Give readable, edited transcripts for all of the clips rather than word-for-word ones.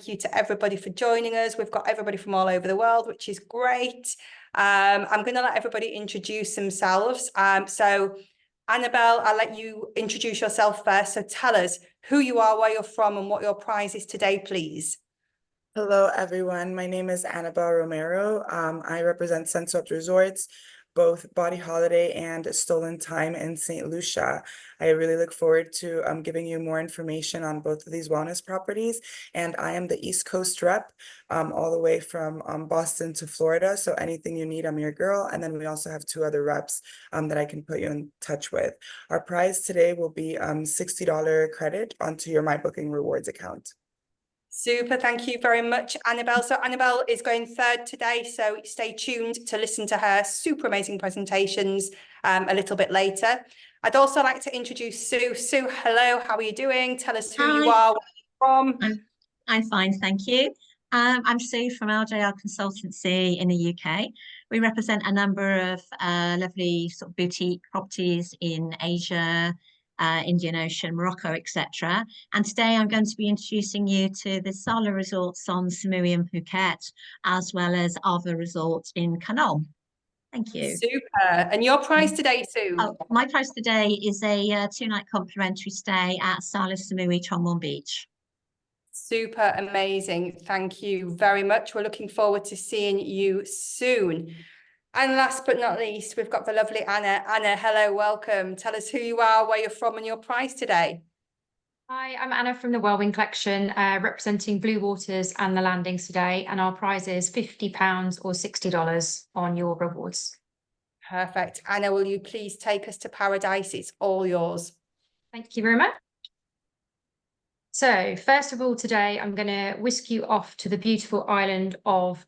thank you to everybody for joining us. We've got everybody from all over the world, which is great. I'm going to let everybody introduce themselves. So Annabelle, I'll let you introduce yourself first. So tell us who you are, where you're from, and what your prize is today, please. Hello, everyone. My name is Annabelle Romero. I represent Sunswept Resorts, both Body Holiday and Stolen Time in St. Lucia. I really look forward to giving you more information on both of these wellness properties. And I am the East Coast rep, all the way from Boston to Florida. So anything you need, I'm your girl. And then we also have 2 other reps that I can put you in touch with. Our prize today will be $60 credit onto your MyBooking Rewards account. Super, thank you very much, Annabelle. So Annabelle is going third today, so stay tuned to listen to her super amazing presentations a little bit later. I'd also like to introduce Sue. Sue, hello, how are you doing? Tell us who you are, where you're from. I'm fine, thank you. I'm Sue from LJR Consultancy in the UK. We represent a number of lovely sort of boutique properties in Asia, Indian Ocean, Morocco, etc. And today I'm going to be introducing you to the SALA resorts on Samui and Phuket, as well as Aava resort in Khanom. Thank you. Super. And your prize today, Sue? Oh, my prize today is a 2-night complimentary stay at SALA Samui Chongwon Beach. Super amazing. Thank you very much. We're looking forward to seeing you soon. And last but not least, we've got the lovely Anna. Anna, hello, welcome. Tell us who you are, where you're from, and your prize today. Hi, I'm Anna from the Wellwing Collection, representing Blue Waters and the Landings today. And our prize is £50 or $60 on your rewards. Perfect. Anna, will you please take us to paradise? It's all yours. Thank you very much. So first of all, today, I'm going to whisk you off to the beautiful island of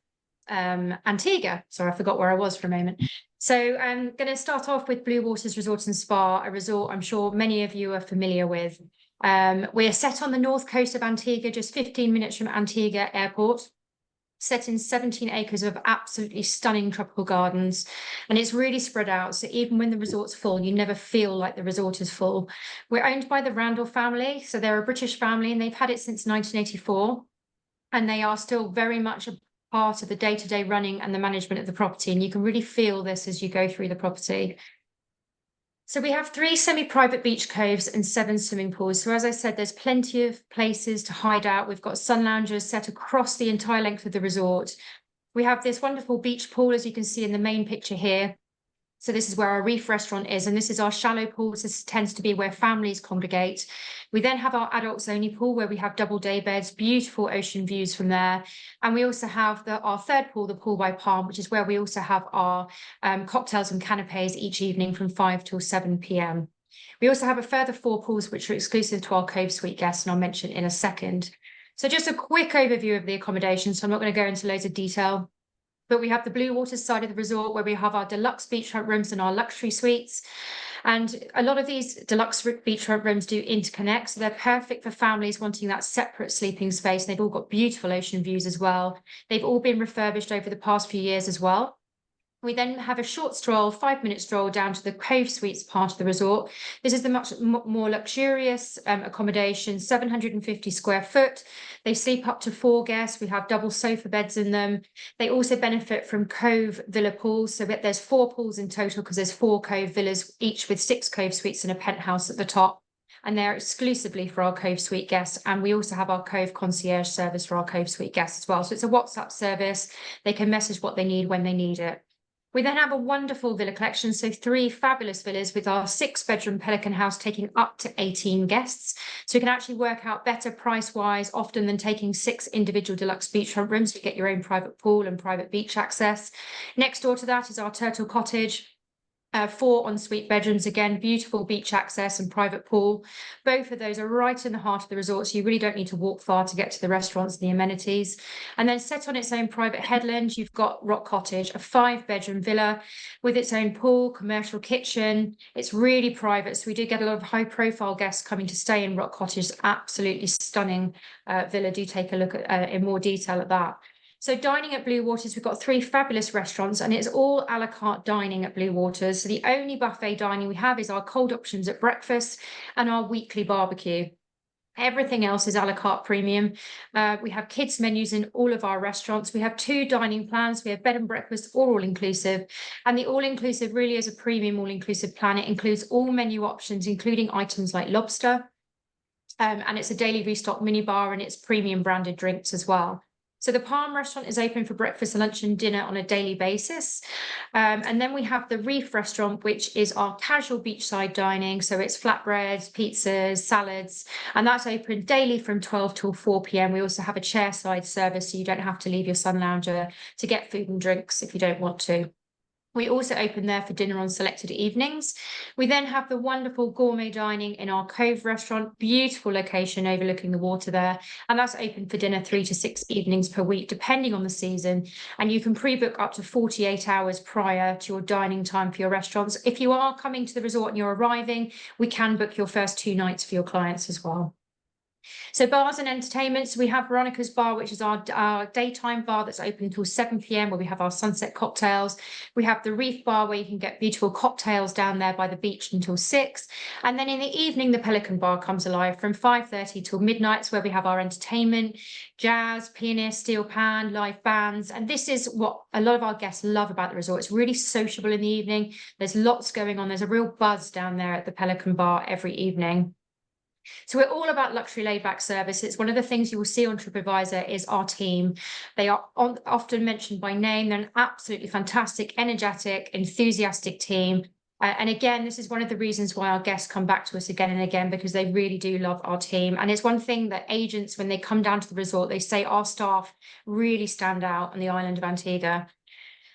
Antigua. Sorry, I forgot where I was for a moment. So I'm going to start off with Blue Waters Resort and Spa, a resort I'm sure many of you are familiar with. We're set on the north coast of Antigua, just 15 minutes from Antigua Airport, set in 17 acres of absolutely stunning tropical gardens. And it's really spread out. So even when the resort's full, you never feel like the resort is full. We're owned by the Randall family. So they're a British family and they've had it since 1984. And they are still very much a part of the day-to-day running and the management of the property. And you can really feel this as you go through the property. So we have 3 semi-private beach coves and 7 swimming pools. So as I said, there's plenty of places to hide out. We've got sun loungers set across the entire length of the resort. We have this wonderful beach pool, as you can see in the main picture here. So this is where our reef restaurant is, and this is our shallow pool. This tends to be where families congregate. We then have our adults only pool where we have double day beds, beautiful ocean views from there. And we also have our third pool, the Pool by Palm, which is where we also have our cocktails and canapes each evening from 5 till 7 p.m. We also have a further 4 pools which are exclusive to our Cove Suite guests, and I'll mention in a second. So just a quick overview of the accommodation. So I'm not going to go into loads of detail. But we have the Blue Waters side of the resort where we have our deluxe beachfront rooms and our luxury suites. And a lot of these deluxe beachfront rooms do interconnect. So they're perfect for families wanting that separate sleeping space. They've all got beautiful ocean views as well. They've all been refurbished over the past few years as well. We then have a short stroll, 5-minute stroll down to the Cove Suites part of the resort. This is the much more luxurious accommodation, 750 square foot. They sleep up to 4 guests. We have double sofa beds in them. They also benefit from Cove Villa pools. So there's 4 pools in total because there's 4 Cove Villas, each with 6 Cove Suites and a penthouse at the top. And they're exclusively for our Cove Suite guests. And we also have our Cove Concierge service for our Cove Suite guests as well. So it's a WhatsApp service. They can message what they need when they need it. We then have a wonderful villa collection, so 3 fabulous villas with our 6-bedroom Pelican House taking up to 18 guests. So you can actually work out better price-wise often than taking 6 individual deluxe beachfront rooms to get your own private pool and private beach access. Next door to that is our Turtle Cottage. 4 ensuite bedrooms, again, beautiful beach access and private pool. Both of those are right in the heart of the resort, so you really don't need to walk far to get to the restaurants and the amenities. And then set on its own private headland, you've got Rock Cottage, a 5-bedroom villa with its own pool, commercial kitchen. It's really private, so we do get a lot of high-profile guests coming to stay in Rock Cottage. Absolutely stunning villa. Do take a look at in more detail at that. So dining at Blue Waters, we've got 3 fabulous restaurants, and it's all a la carte dining at Blue Waters. So the only buffet dining we have is our cold options at breakfast and our weekly barbecue. Everything else is a la carte premium. We have kids menus in all of our restaurants. We have 2 dining plans. We have bed and breakfast or all-inclusive. And the all-inclusive really is a premium all-inclusive plan. It includes all menu options, including items like lobster. And it's a daily restock minibar, and it's premium branded drinks as well. So the Palm restaurant is open for breakfast, lunch and dinner on a daily basis. And then we have the Reef restaurant, which is our casual beachside dining. So it's flatbreads, pizzas, salads, and that's open daily from 12 till 4 p.m. We also have a chairside service, so you don't have to leave your sun lounger to get food and drinks if you don't want to. We also open there for dinner on selected evenings. We then have the wonderful gourmet dining in our Cove restaurant, beautiful location overlooking the water there. And that's open for dinner 3 to 6 evenings per week, depending on the season. And you can pre-book up to 48 hours prior to your dining time for your restaurants. If you are coming to the resort and you're arriving, we can book your first 2 nights for your clients as well. So bars and entertainments, we have Veronica's Bar, which is our daytime bar that's open until 7 p.m, where we have our sunset cocktails. We have the Reef Bar, where you can get beautiful cocktails down there by the beach until 6. And then in the evening, the Pelican Bar comes alive from 5:30 till midnight, where we have our entertainment, jazz, pianist, steel pan, live bands. And this is what a lot of our guests love about the resort. It's really sociable in the evening. There's lots going on. There's a real buzz down there at the Pelican Bar every evening. So we're all about luxury laid-back service. It's one of the things you will see on TripAdvisor is our team. They are often mentioned by name. They're an absolutely fantastic, energetic, enthusiastic team. And again, this is one of the reasons why our guests come back to us again and again, because they really do love our team. And it's one thing that agents, when they come down to the resort, they say our staff really stand out on the island of Antigua.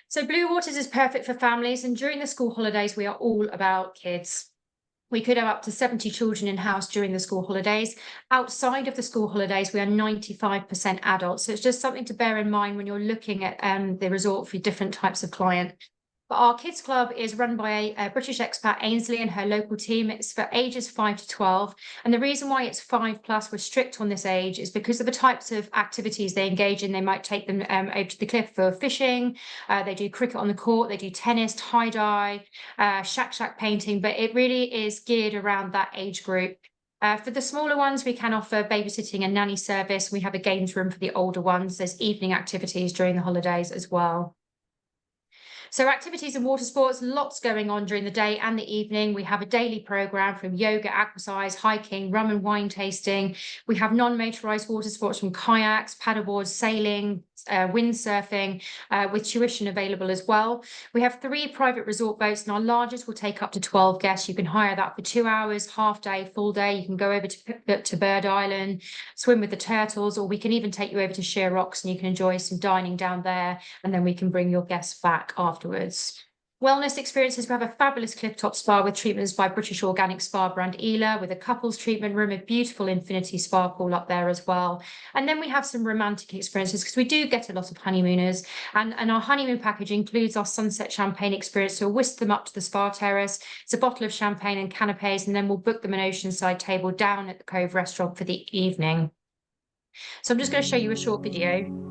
So Blue Waters is perfect for families. And during the school holidays, we are all about kids. We could have up to 70 children in-house during the school holidays. Outside of the school holidays, we are 95% adults. So it's just something to bear in mind when you're looking at the resort for different types of client. But our kids club is run by a British expat, Ainsley, and her local team. It's for ages 5 to 12. And the reason why it's 5+, we're strict on this age, is because of the types of activities they engage in. They might take them over to the cliff for fishing. They do cricket on the court. They do tennis, tie-dye, shack painting. But it really is geared around that age group. For the smaller ones, we can offer babysitting and nanny service. We have a games room for the older ones. There's evening activities during the holidays as well. So activities and water sports, lots going on during the day and the evening. We have a daily program from yoga, aquacize, hiking, rum and wine tasting. We have non-motorized water sports from kayaks, paddleboards, sailing, windsurfing, with tuition available as well. We have 3 private resort boats, and our largest will take up to 12 guests. You can hire that for 2 hours, half day, full day. You can go over to Bird Island, swim with the turtles, or we can even take you over to Sheer Rocks and you can enjoy some dining down there, and then we can bring your guests back afterwards. Wellness experiences, we have a fabulous clifftop spa with treatments by British organic spa brand Ela, with a couples treatment room, a beautiful infinity spa pool up there as well. And then we have some romantic experiences, because we do get a lot of honeymooners, and our honeymoon package includes our sunset champagne experience. So we'll whisk them up to the spa terrace. It's a bottle of champagne and canapes, and then we'll book them an oceanside table down at the Cove restaurant for the evening. So I'm just going to show you a short video.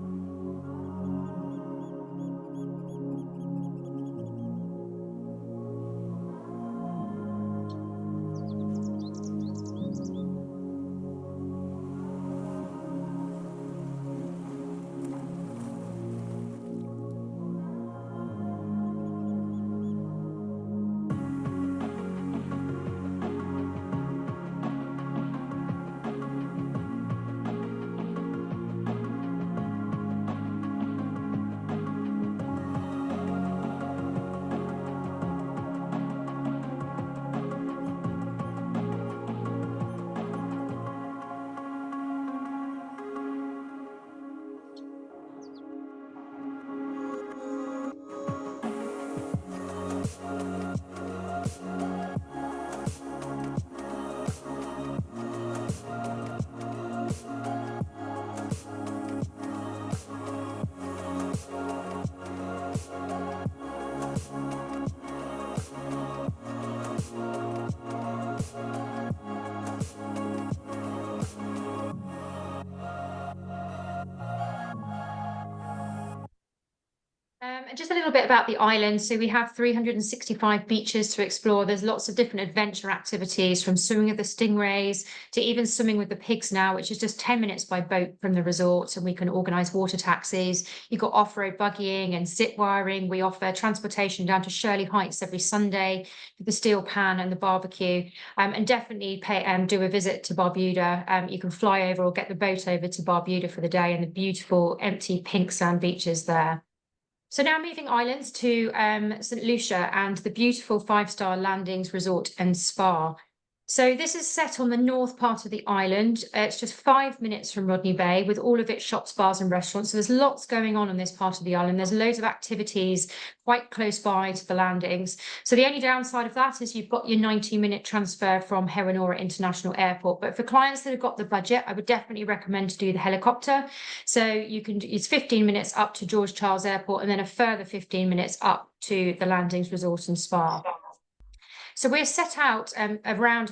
Just a little bit about the island. So we have 365 beaches to explore. There's lots of different adventure activities, from swimming with the stingrays to even swimming with the pigs now, which is just 10 minutes by boat from the resort, and we can organise water taxis. You've got off-road buggying and zip wiring. We offer transportation down to Shirley Heights every Sunday for the steel pan and the barbecue. And definitely do a visit to Barbuda. You can fly over or get the boat over to Barbuda for the day, and the beautiful empty pink sand beaches there. So now moving islands to St. Lucia and the beautiful 5-star Landings Resort and Spa. So this is set on the north part of the island. It's just 5 minutes from Rodney Bay, with all of its shops, bars and restaurants. So there's lots going on this part of the island. There's loads of activities quite close by to the landings. So the only downside of that is you've got your 90-minute transfer from Heronora International Airport. But for clients that have got the budget, I would definitely recommend to do the helicopter. So it's 15 minutes up to George Charles Airport, and then a further 15 minutes up to the Landings Resort and Spa. So we're set out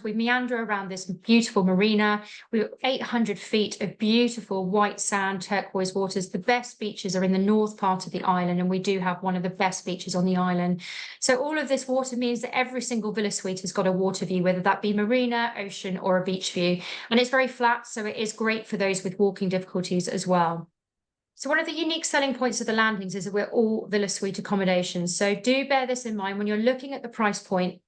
we meander around this beautiful marina. We've got 800 feet of beautiful white sand, turquoise waters. The best beaches are in the north part of the island, and we do have one of the best beaches on the island. So all of this water means that every single villa suite has got a water view, whether that be marina, ocean, or a beach view. And it's very flat, so it is great for those with walking difficulties as well. So one of the unique selling points of the landings is that we're all villa suite accommodations. So do bear this in mind when you're looking at the price point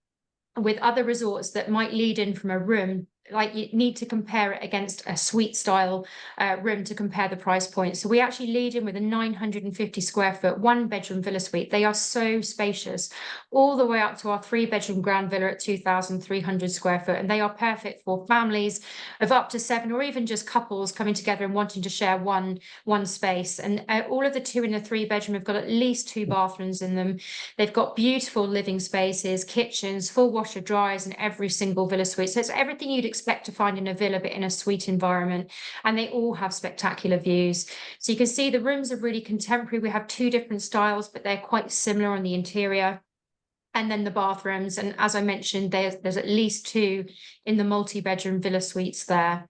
with other resorts that might lead in from a room. Like, you need to compare it against a suite style room to compare the price point. So we actually lead in with a 950 square foot 1-bedroom villa suite. They are so spacious, all the way up to our 3-bedroom grand villa at 2,300 square foot. And they are perfect for families of up to 7, or even just couples coming together and wanting to share one space. And all of the 2 and the 3-bedroom have got at least 2 bathrooms in them. They've got beautiful living spaces, kitchens, full washer dryers in every single villa suite. So it's everything you'd expect to find in a villa, but in a suite environment. And they all have spectacular views. So you can see the rooms are really contemporary. We have 2 different styles, but they're quite similar on the interior. And then the bathrooms, and as I mentioned, there's at least 2 in the multi-bedroom villa suites there.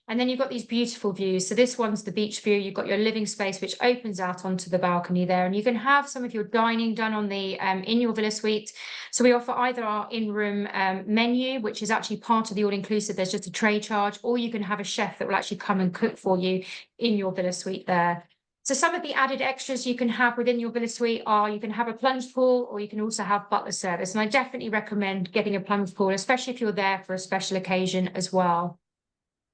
And then you've got these beautiful views. So this one's the beach view. You've got your living space, which opens out onto the balcony there. And you can have some of your dining done on the in your villa suite. So we offer either our in-room menu, which is actually part of the all-inclusive. There's just a tray charge, or you can have a chef that will actually come and cook for you in your villa suite there. So some of the added extras you can have within your villa suite are, you can have a plunge pool, or you can also have butler service. And I definitely recommend getting a plunge pool, especially if you're there for a special occasion as well.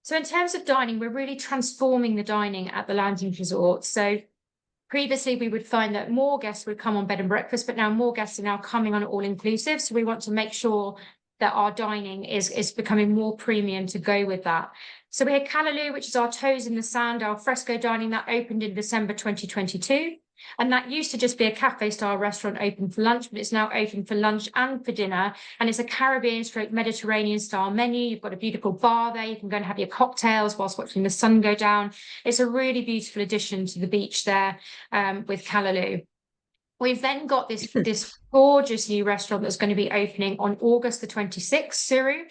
So in terms of dining, we're really transforming the dining at the Landings Resort. So previously, we would find that more guests would come on bed and breakfast, but now more guests are now coming on all-inclusive. So we want to make sure that our dining is becoming more premium to go with that. So we had Callaloo, which is our toes in the sand, our fresco dining that opened in December 2022. And that used to just be a cafe-style restaurant open for lunch, but it's now open for lunch and for dinner. And it's a Caribbean/Mediterranean-style menu. You've got a beautiful bar there. You can go and have your cocktails whilst watching the sun go down. It's a really beautiful addition to the beach there with Callaloo. We've then got this gorgeous new restaurant that's going to be opening on August the 26th, Suru.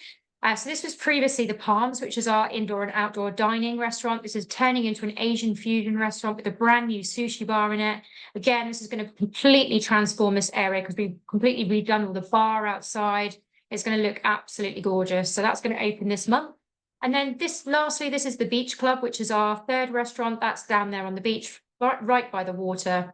So this was previously the Palms, which is our indoor and outdoor dining restaurant. This is turning into an Asian fusion restaurant with a brand new sushi bar in it. Again, this is going to completely transform this area because we've completely redone all the bar outside. It's going to look absolutely gorgeous. So that's going to open this month. And then lastly, this is the Beach Club, which is our 3rd restaurant. That's down there on the beach, right by the water.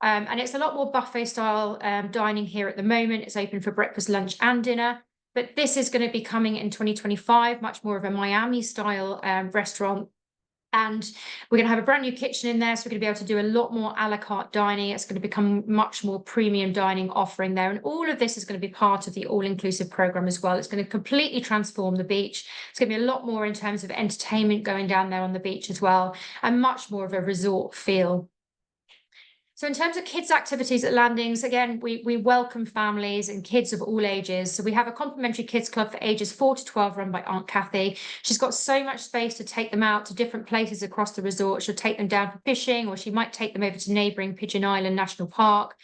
And it's a lot more buffet style dining here at the moment. It's open for breakfast, lunch and dinner. But this is going to be coming in 2025, much more of a Miami style restaurant. And we're going to have a brand new kitchen in there. So we're going to be able to do a lot more a la carte dining. It's going to become much more premium dining offering there. And all of this is going to be part of the all-inclusive program as well. It's going to completely transform the beach. It's going to be a lot more in terms of entertainment going down there on the beach as well, and much more of a resort feel. So in terms of kids' activities at Landings, again, we welcome families and kids of all ages. So we have a complimentary kids club for ages 4 to 12 run by Aunt Kathy. She's got so much space to take them out to different places across the resort. She'll take them down for fishing, or she might take them over to neighbouring Pigeon Island National Park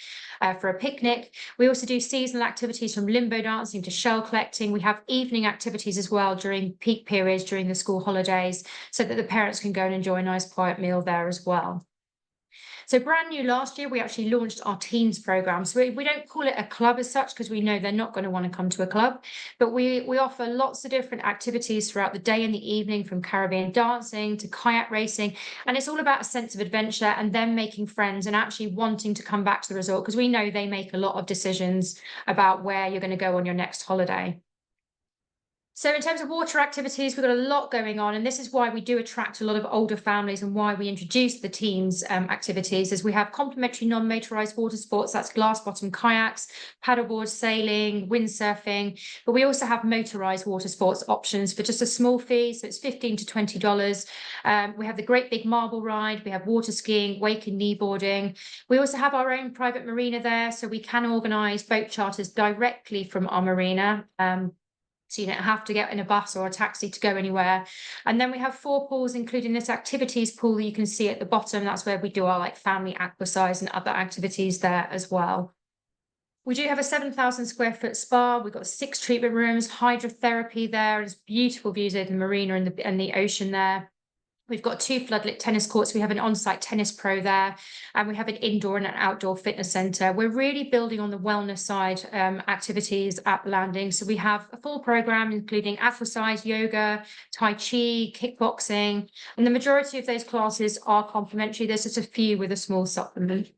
for a picnic. We also do seasonal activities from limbo dancing to shell collecting. We have evening activities as well during peak periods during the school holidays, so that the parents can go and enjoy a nice quiet meal there as well. So brand new last year, we actually launched our teens program. So we don't call it a club as such, because we know they're not going to want to come to a club, but we offer lots of different activities throughout the day and the evening, from Caribbean dancing to kayak racing. And it's all about a sense of adventure and them making friends and actually wanting to come back to the resort, because we know they make a lot of decisions about where you're going to go on your next holiday. So in terms of water activities, we've got a lot going on, and this is why we do attract a lot of older families and why we introduce the teens activities, as we have complimentary non-motorized water sports, that's glass bottom kayaks, paddleboard, sailing, windsurfing, but we also have motorized water sports options for just a small fee, so it's $15 to $20. We have the great big marble ride, we have water skiing, wake and kneeboarding. We also have our own private marina there, so we can organise boat charters directly from our marina. So you don't have to get in a bus or a taxi to go anywhere. And then we have 4 pools, including this activities pool that you can see at the bottom. That's where we do our like family aquasize and other activities there as well. We do have a 7,000 square foot spa. We've got 6 treatment rooms, hydrotherapy there. There's beautiful views over the marina and the ocean there. We've got 2 floodlit tennis courts. We have an on-site tennis pro there, and we have an indoor and an outdoor fitness centre. We're really building on the wellness side activities at the landing. So we have a full programme, including aquasize, yoga, tai chi, kickboxing, and the majority of those classes are complimentary. There's just a few with a small supplement.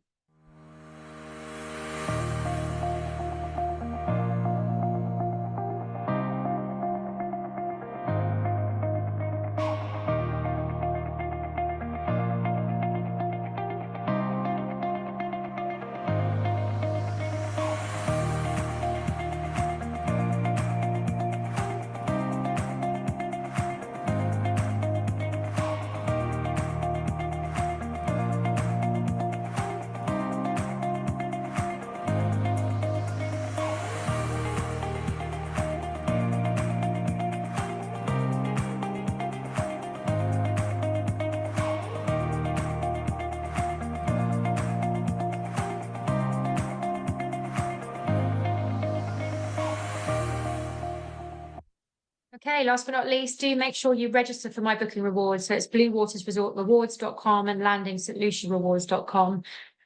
Okay, last but not least, do make sure you register for my booking rewards. So it's bluewatersresortrewards.com and landingstluciarewards.com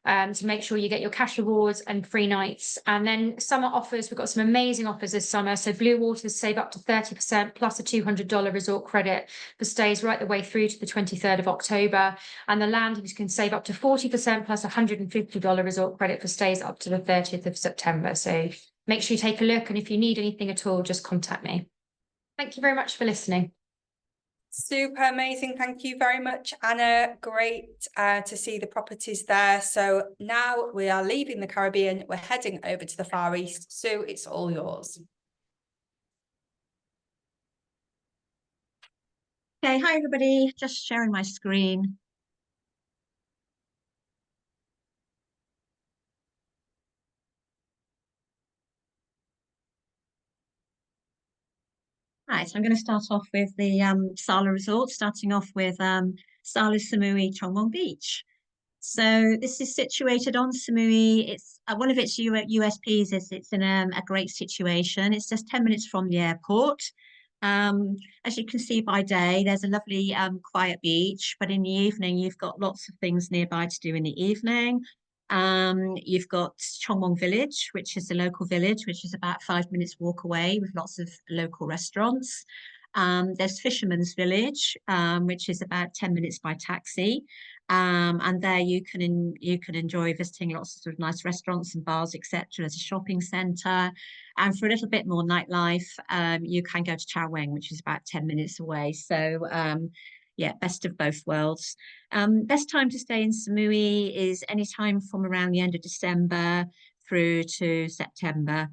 to make sure you get your cash rewards and free nights. And then summer offers, we've got some amazing offers this summer. So Blue Waters save up to 30% plus a $200 resort credit for stays right the way through to the 23rd of October. And the Landings can save up to 40% plus a $150 resort credit for stays up to the 30th of September. So make sure you take a look, and if you need anything at all, just contact me. Thank you very much for listening. Super amazing. Thank you very much, Anna. Great to see the properties there. So now we are leaving the Caribbean. We're heading over to the Far East. Sue, it's all yours. Okay, hi everybody. Just sharing my screen. Right, so I'm going to start off with the SALA resort, starting off with SALA Samui Chongmong Beach. So this is situated on Samui. It's one of its USPs is it's in a great situation. It's just 10 minutes from the airport. As you can see by day, there's a lovely quiet beach, but in the evening, you've got lots of things nearby to do in the evening. You've got Chongmong Village, which is the local village, which is about 5 minutes walk away with lots of local restaurants. There's Fisherman's Village, which is about 10 minutes by taxi. And there you can enjoy visiting lots of sort of nice restaurants and bars, etc. There's a shopping centre. And for a little bit more nightlife, you can go to Chao Weng, which is about 10 minutes away. So yeah, best of both worlds. Best time to stay in Samui is any time from around the end of December through to September.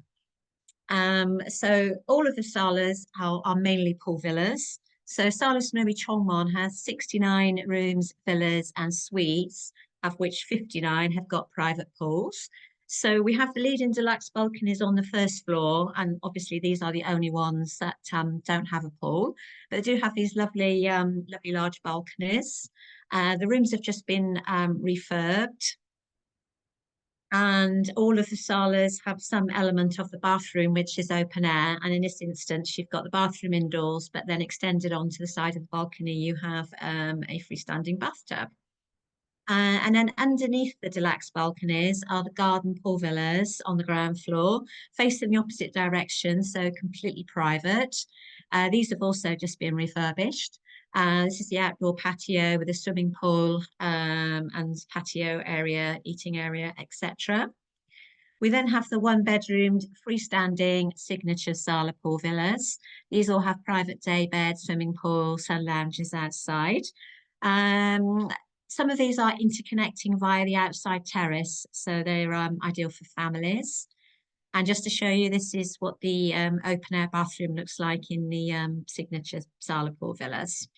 So all of the SALAs are mainly pool villas. So SALA Samui Chongmon has 69 rooms, villas and suites, of which 59 have got private pools. So we have the lead-in deluxe balconies on the first floor, and obviously these are the only ones that don't have a pool, but they do have these lovely, lovely large balconies. The rooms have just been refurbed. And all of the SALAs have some element of the bathroom, which is open air. And in this instance, you've got the bathroom indoors, but then extended onto the side of the balcony, you have a freestanding bathtub. And then underneath the deluxe balconies are the garden pool villas on the ground floor, facing the opposite direction, so completely private. These have also just been refurbished. This is the outdoor patio with a swimming pool and patio area, eating area, etc. We then have the one-bedroomed freestanding signature SALA pool villas. These all have private day beds, swimming pool, sun lounges outside. Some of these are interconnecting via the outside terrace, so they're ideal for families. And just to show you, this is what the open air bathroom looks like in the signature SALA pool villas.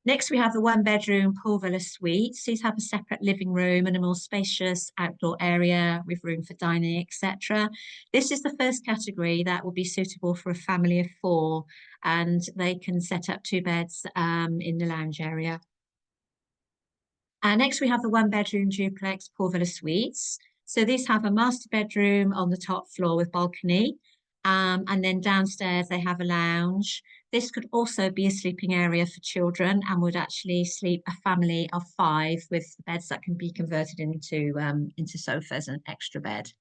Next, we have the one-bedroom pool villa suites. These have a separate living room and a more spacious outdoor area with room for dining, etc. This is the first category that will be suitable for a family of 4, and they can set up 2 beds in the lounge area. Next, we have the one-bedroom duplex pool villa suites. So these have a master bedroom on the top floor with balcony, and then downstairs they have a lounge. This could also be a sleeping area for children and would actually sleep a family of 5 with beds that can be converted into sofas and extra bed.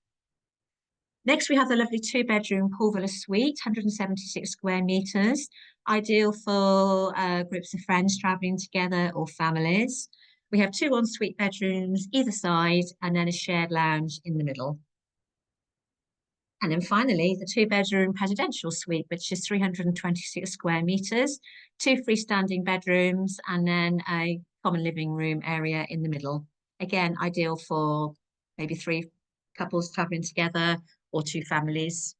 Next, we have the lovely 2-bedroom pool villa suite, 176 square meters, ideal for groups of friends traveling together or families. We have 2 ensuite bedrooms either side and then a shared lounge in the middle. And then finally, the 2-bedroom presidential suite, which is 326 square meters, 2 freestanding bedrooms, and then a common living room area in the middle. Again, ideal for maybe 3 couples traveling together or 2 families.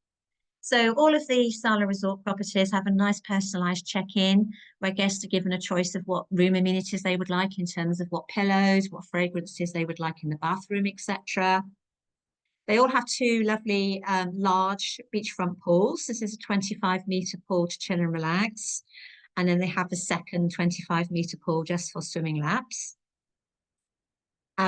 So all of the SALA resort properties have a nice personalised check-in where guests are given a choice of what room amenities they would like in terms of what pillows, what fragrances they would like in the bathroom, etc. They all have 2 lovely large beachfront pools. This is a 25-metre pool to chill and relax. And then they have a second 25-metre pool just for swimming laps.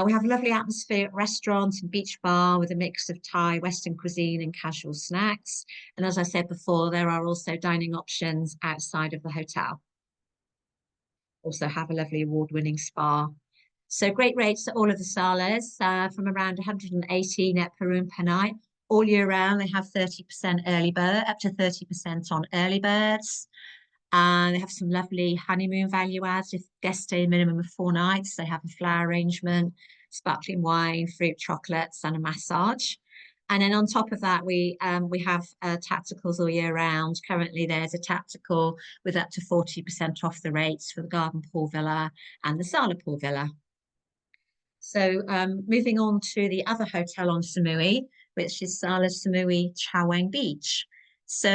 We have a lovely atmospheric restaurant and beach bar with a mix of Thai, Western cuisine and casual snacks. And as I said before, there are also dining options outside of the hotel. Also have a lovely award-winning spa. So great rates at all of the SALAs, from around 180 net per room per night. All year round, they have 30% early bird, up to 30% on early birds. And they have some lovely honeymoon value adds. If guests stay a minimum of 4 nights, they have a flower arrangement, sparkling wine, fruit chocolates, and a massage. And then on top of that, we have tacticals all year round. Currently, there's a tactical with up to 40% off the rates for the Garden Pool Villa and the SALA Pool Villa. So moving on to the other hotel on Samui, which is SALA Samui Chaweng Beach. So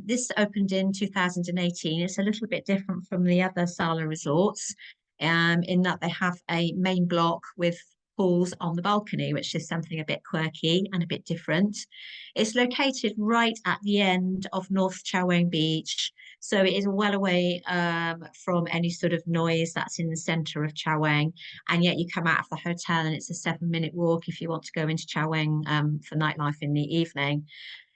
this opened in 2018. It's a little bit different from the other SALA resorts in that they have a main block with pools on the balcony, which is something a bit quirky and a bit different. It's located right at the end of North Chaweng Beach. So it is well away from any sort of noise that's in the centre of Chaweng. And yet you come out of the hotel and it's a 7-minute walk if you want to go into Chaweng for nightlife in the evening.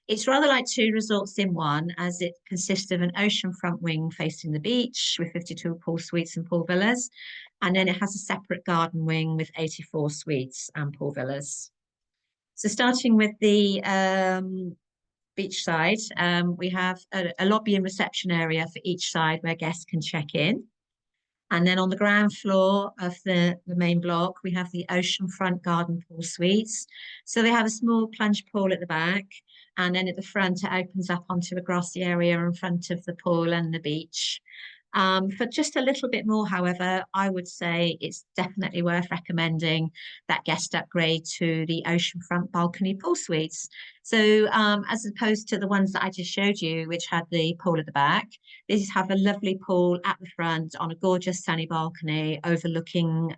It's rather like 2 resorts in one, as it consists of an oceanfront wing facing the beach with 52 pool suites and pool villas. And then it has a separate garden wing with 84 suites and pool villas. So starting with the beach side, we have a lobby and reception area for each side where guests can check in. And then on the ground floor of the main block, we have the oceanfront garden pool suites. So they have a small plunge pool at the back. And then at the front, it opens up onto a grassy area in front of the pool and the beach. For just a little bit more, however, I would say it's definitely worth recommending that guest upgrade to the oceanfront balcony pool suites. So as opposed to the ones that I just showed you, which had the pool at the back, these have a lovely pool at the front on a gorgeous sunny balcony overlooking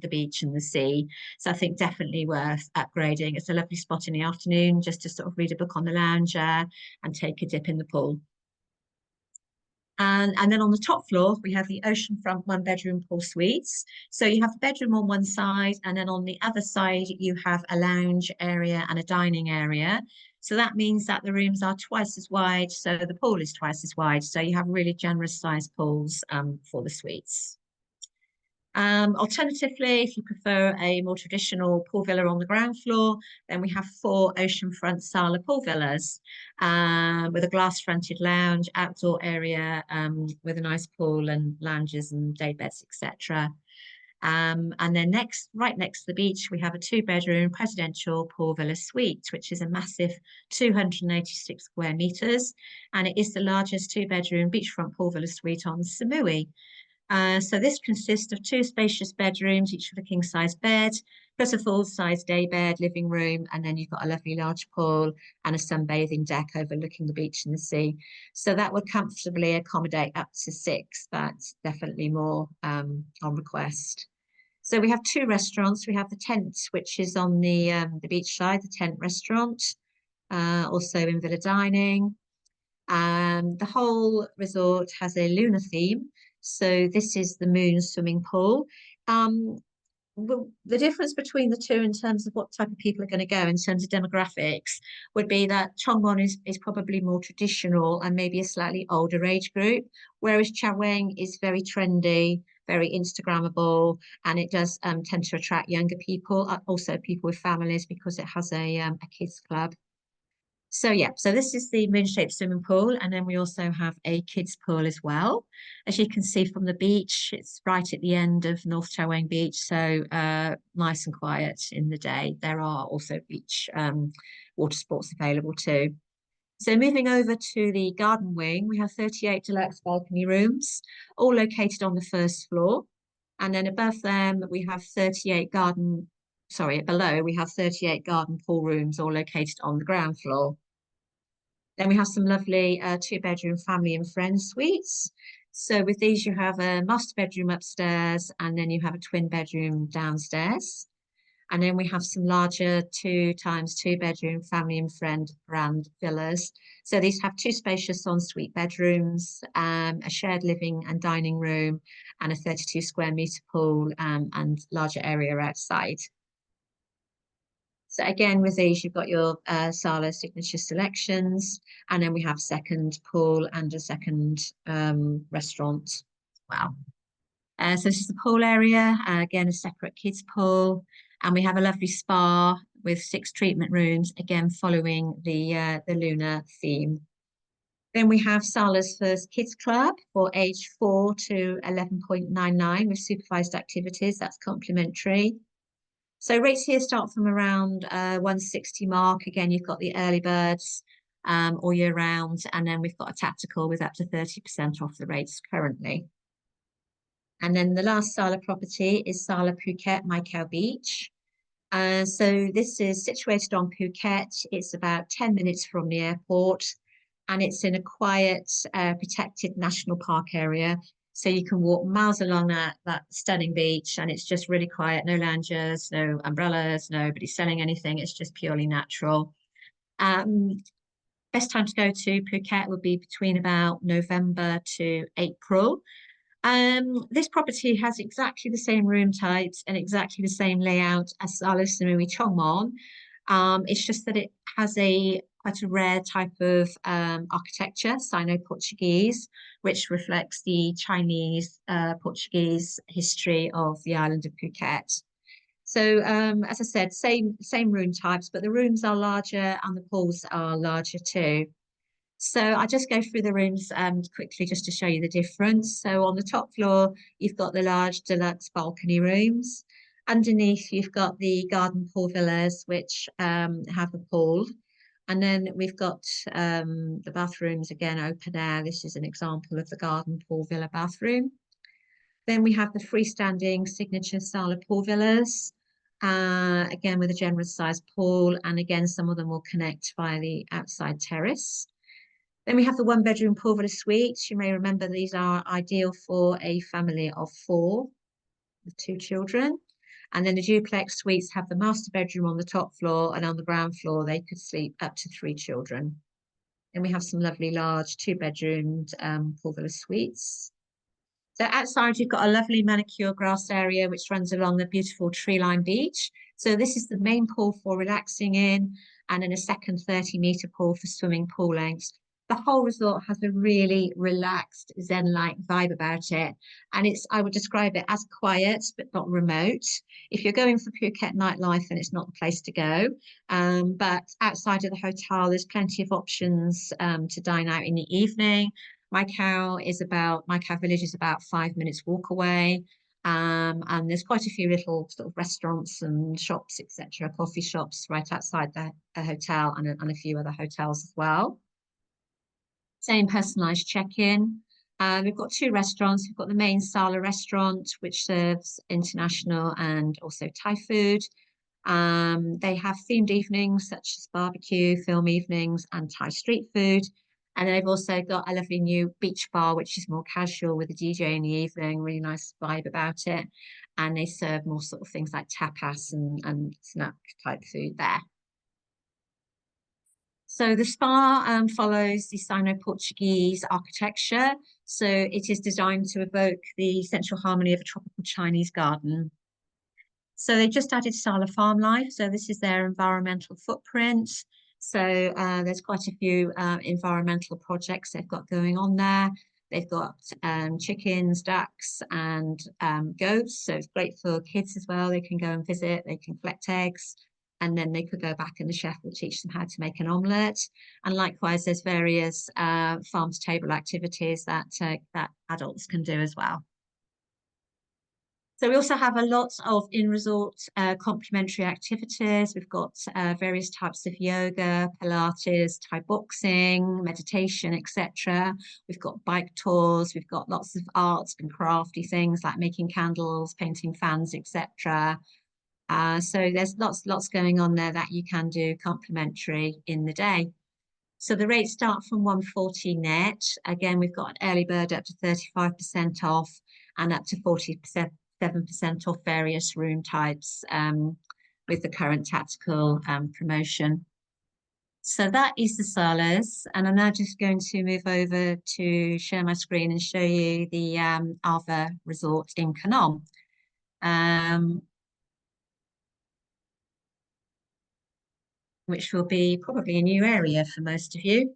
the beach and the sea. So I think definitely worth upgrading. It's a lovely spot in the afternoon just to sort of read a book on the lounge and take a dip in the pool. And then on the top floor, we have the oceanfront 1-bedroom pool suites. So you have the bedroom on one side, and then on the other side, you have a lounge area and a dining area. So that means that the rooms are twice as wide, so the pool is twice as wide. So you have really generous sized pools for the suites. Alternatively, if you prefer a more traditional pool villa on the ground floor, then we have 4 oceanfront SALA pool villas with a glass-fronted lounge, outdoor area with a nice pool and lounges and day beds, etc. And then right next to the beach, we have a 2-bedroom presidential pool villa suite, which is a massive 286 square meters, and it is the largest 2-bedroom beachfront pool villa suite on Samui. So this consists of 2 spacious bedrooms, each with a king-size bed, plus a full-size day bed, living room, and then you've got a lovely large pool and a sunbathing deck overlooking the beach and the sea. So that would comfortably accommodate up to 6, but definitely more on request. So we have 2 restaurants. We have the Tent, which is on the beach side, the Tent restaurant, also in Villa Dining. The whole resort has a lunar theme. So this is the moon swimming pool. The difference between the two in terms of what type of people are going to go in terms of demographics would be that Chongwon is probably more traditional and maybe a slightly older age group, whereas Chaweng is very trendy, very Instagrammable, and it does tend to attract younger people, also people with families, because it has a kids club. So yeah, so this is the moon-shaped swimming pool, and then we also have a kids pool as well. As you can see from the beach, it's right at the end of North Chaweng Beach, so nice and quiet in the day. There are also beach water sports available too. So moving over to the garden wing, we have 38 deluxe balcony rooms, all located on the first floor. And then above them, we have below we have 38 garden pool rooms, all located on the ground floor. Then we have some lovely 2-bedroom family and friends suites. So with these, you have a master bedroom upstairs, and then you have a twin bedroom downstairs. And then we have some larger 2x2-bedroom family and friend brand villas. So these have 2 spacious ensuite bedrooms, a shared living and dining room, and a 32 square meter pool and larger area outside. So again, with these, you've got your SALA signature selections, and then we have second pool and a second restaurant as well. So this is the pool area, again, a separate kids pool, and we have a lovely spa with 6 treatment rooms, again, following the lunar theme. Then we have SALA's first kids club for age 4 to 11.99 with supervised activities. That's complimentary. So rates here start from around 160 mark. Again, you've got the early birds all year round, and then we've got a tactical with up to 30% off the rates currently. And then the last SALA property is SALA Phuket Mai Khao Beach. So this is situated on Phuket. It's about 10 minutes from the airport, and it's in a quiet, protected national park area. So you can walk miles along that stunning beach, and it's just really quiet. No loungers, no umbrellas, nobody selling anything. It's just purely natural. Best time to go to Phuket would be between about November to April. This property has exactly the same room types and exactly the same layout as SALA Samui Chongmon. It's just that it has quite a rare type of architecture, Sino-Portuguese, which reflects the Chinese Portuguese history of the island of Phuket. So as I said, same room types, but the rooms are larger and the pools are larger too. So I'll just go through the rooms quickly just to show you the difference. So on the top floor, you've got the large deluxe balcony rooms. Underneath, you've got the garden pool villas, which have a pool. And then we've got the bathrooms, again, open air. This is an example of the garden pool villa bathroom. Then we have the freestanding signature SALA pool villas, again, with a generous sized pool. And again, some of them will connect via the outside terrace. Then we have the 1-bedroom pool villa suites. You may remember these are ideal for a family of 4 with 2 children. And then the duplex suites have the master bedroom on the top floor, and on the ground floor, they could sleep up to 3 children. And we have some lovely large 2-bedroomed pool villa suites. So outside, you've got a lovely manicure grass area, which runs along the beautiful tree-lined beach. So this is the main pool for relaxing in, and then a second 30-meter pool for swimming pool lengths, The whole resort has a really relaxed, zen-like vibe about it. And I would describe it as quiet, but not remote. If you're going for Phuket nightlife, then it's not the place to go. But outside of the hotel, there's plenty of options to dine out in the evening. My cow village is about 5 minutes walk away. And there's quite a few little sort of restaurants and shops, etc., coffee shops right outside the hotel, and a few other hotels as well. Same personalized check-in. We've got 2 restaurants. We've got the main SALA restaurant, which serves international and also Thai food. They have themed evenings such as barbecue, film evenings, and Thai street food. And they've also got a lovely new beach bar, which is more casual with a DJ in the evening, really nice vibe about it. And they serve more sort of things like tapas and snack type food there. So the spa follows the Sino-Portuguese architecture. So it is designed to evoke the sensual harmony of a tropical Chinese garden. So they just added SALA Farm Life. So this is their environmental footprint. So there's quite a few environmental projects they've got going on there. They've got chickens, ducks, and goats. So it's great for kids as well. They can go and visit, they can collect eggs, and then they could go back and the chef will teach them how to make an omelette. And likewise, there's various farm to table activities that adults can do as well. So we also have a lot of in-resort complementary activities. We've got various types of yoga, Pilates, Thai boxing, meditation, etc. We've got bike tours. We've got lots of arts and crafty things like making candles, painting fans, etc. So there's lots going on there that you can do complimentary in the day. So the rates start from 140 net. Again, we've got an early bird up to 35% off and up to 47% off various room types with the current tactical promotion. So that is the SALAs, and I'm now just going to move over to share my screen and show you the Aava resort in Khanom. Which will be probably a new area for most of you.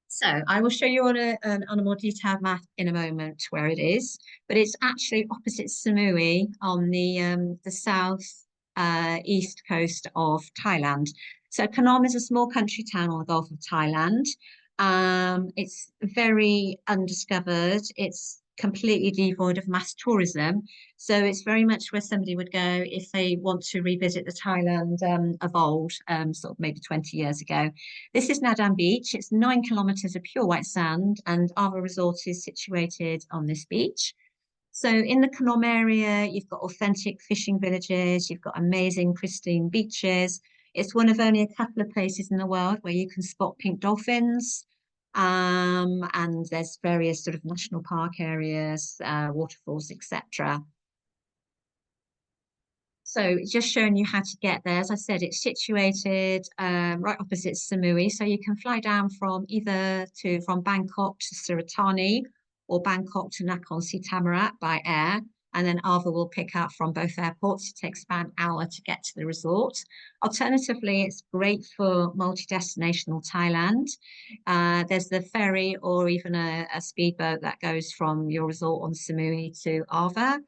So I will show you on a more detailed map in a moment where it is, but it's actually opposite Samui on the south east coast of Thailand. So Khanom is a small country town on the Gulf of Thailand. It's very undiscovered. It's completely devoid of mass tourism. So it's very much where somebody would go if they want to revisit the Thailand of old, sort of maybe 20 years ago. This is Nadam Beach. It's 9 kilometers of pure white sand, and Aava Resort is situated on this beach. So in the Khanom area, you've got authentic fishing villages, you've got amazing pristine beaches. It's one of only a couple of places in the world where you can spot pink dolphins. And there's various sort of national park areas, waterfalls, etc. So just showing you how to get there. As I said, it's situated right opposite Samui. So you can fly down from Bangkok to Suratani or Bangkok to Nakhon Si Thammarat by air. And then Aava will pick up from both airports. It takes about an hour to get to the resort. Alternatively, it's great for multi-destinational Thailand. There's the ferry or even a speedboat that goes from your resort on Samui to Aava.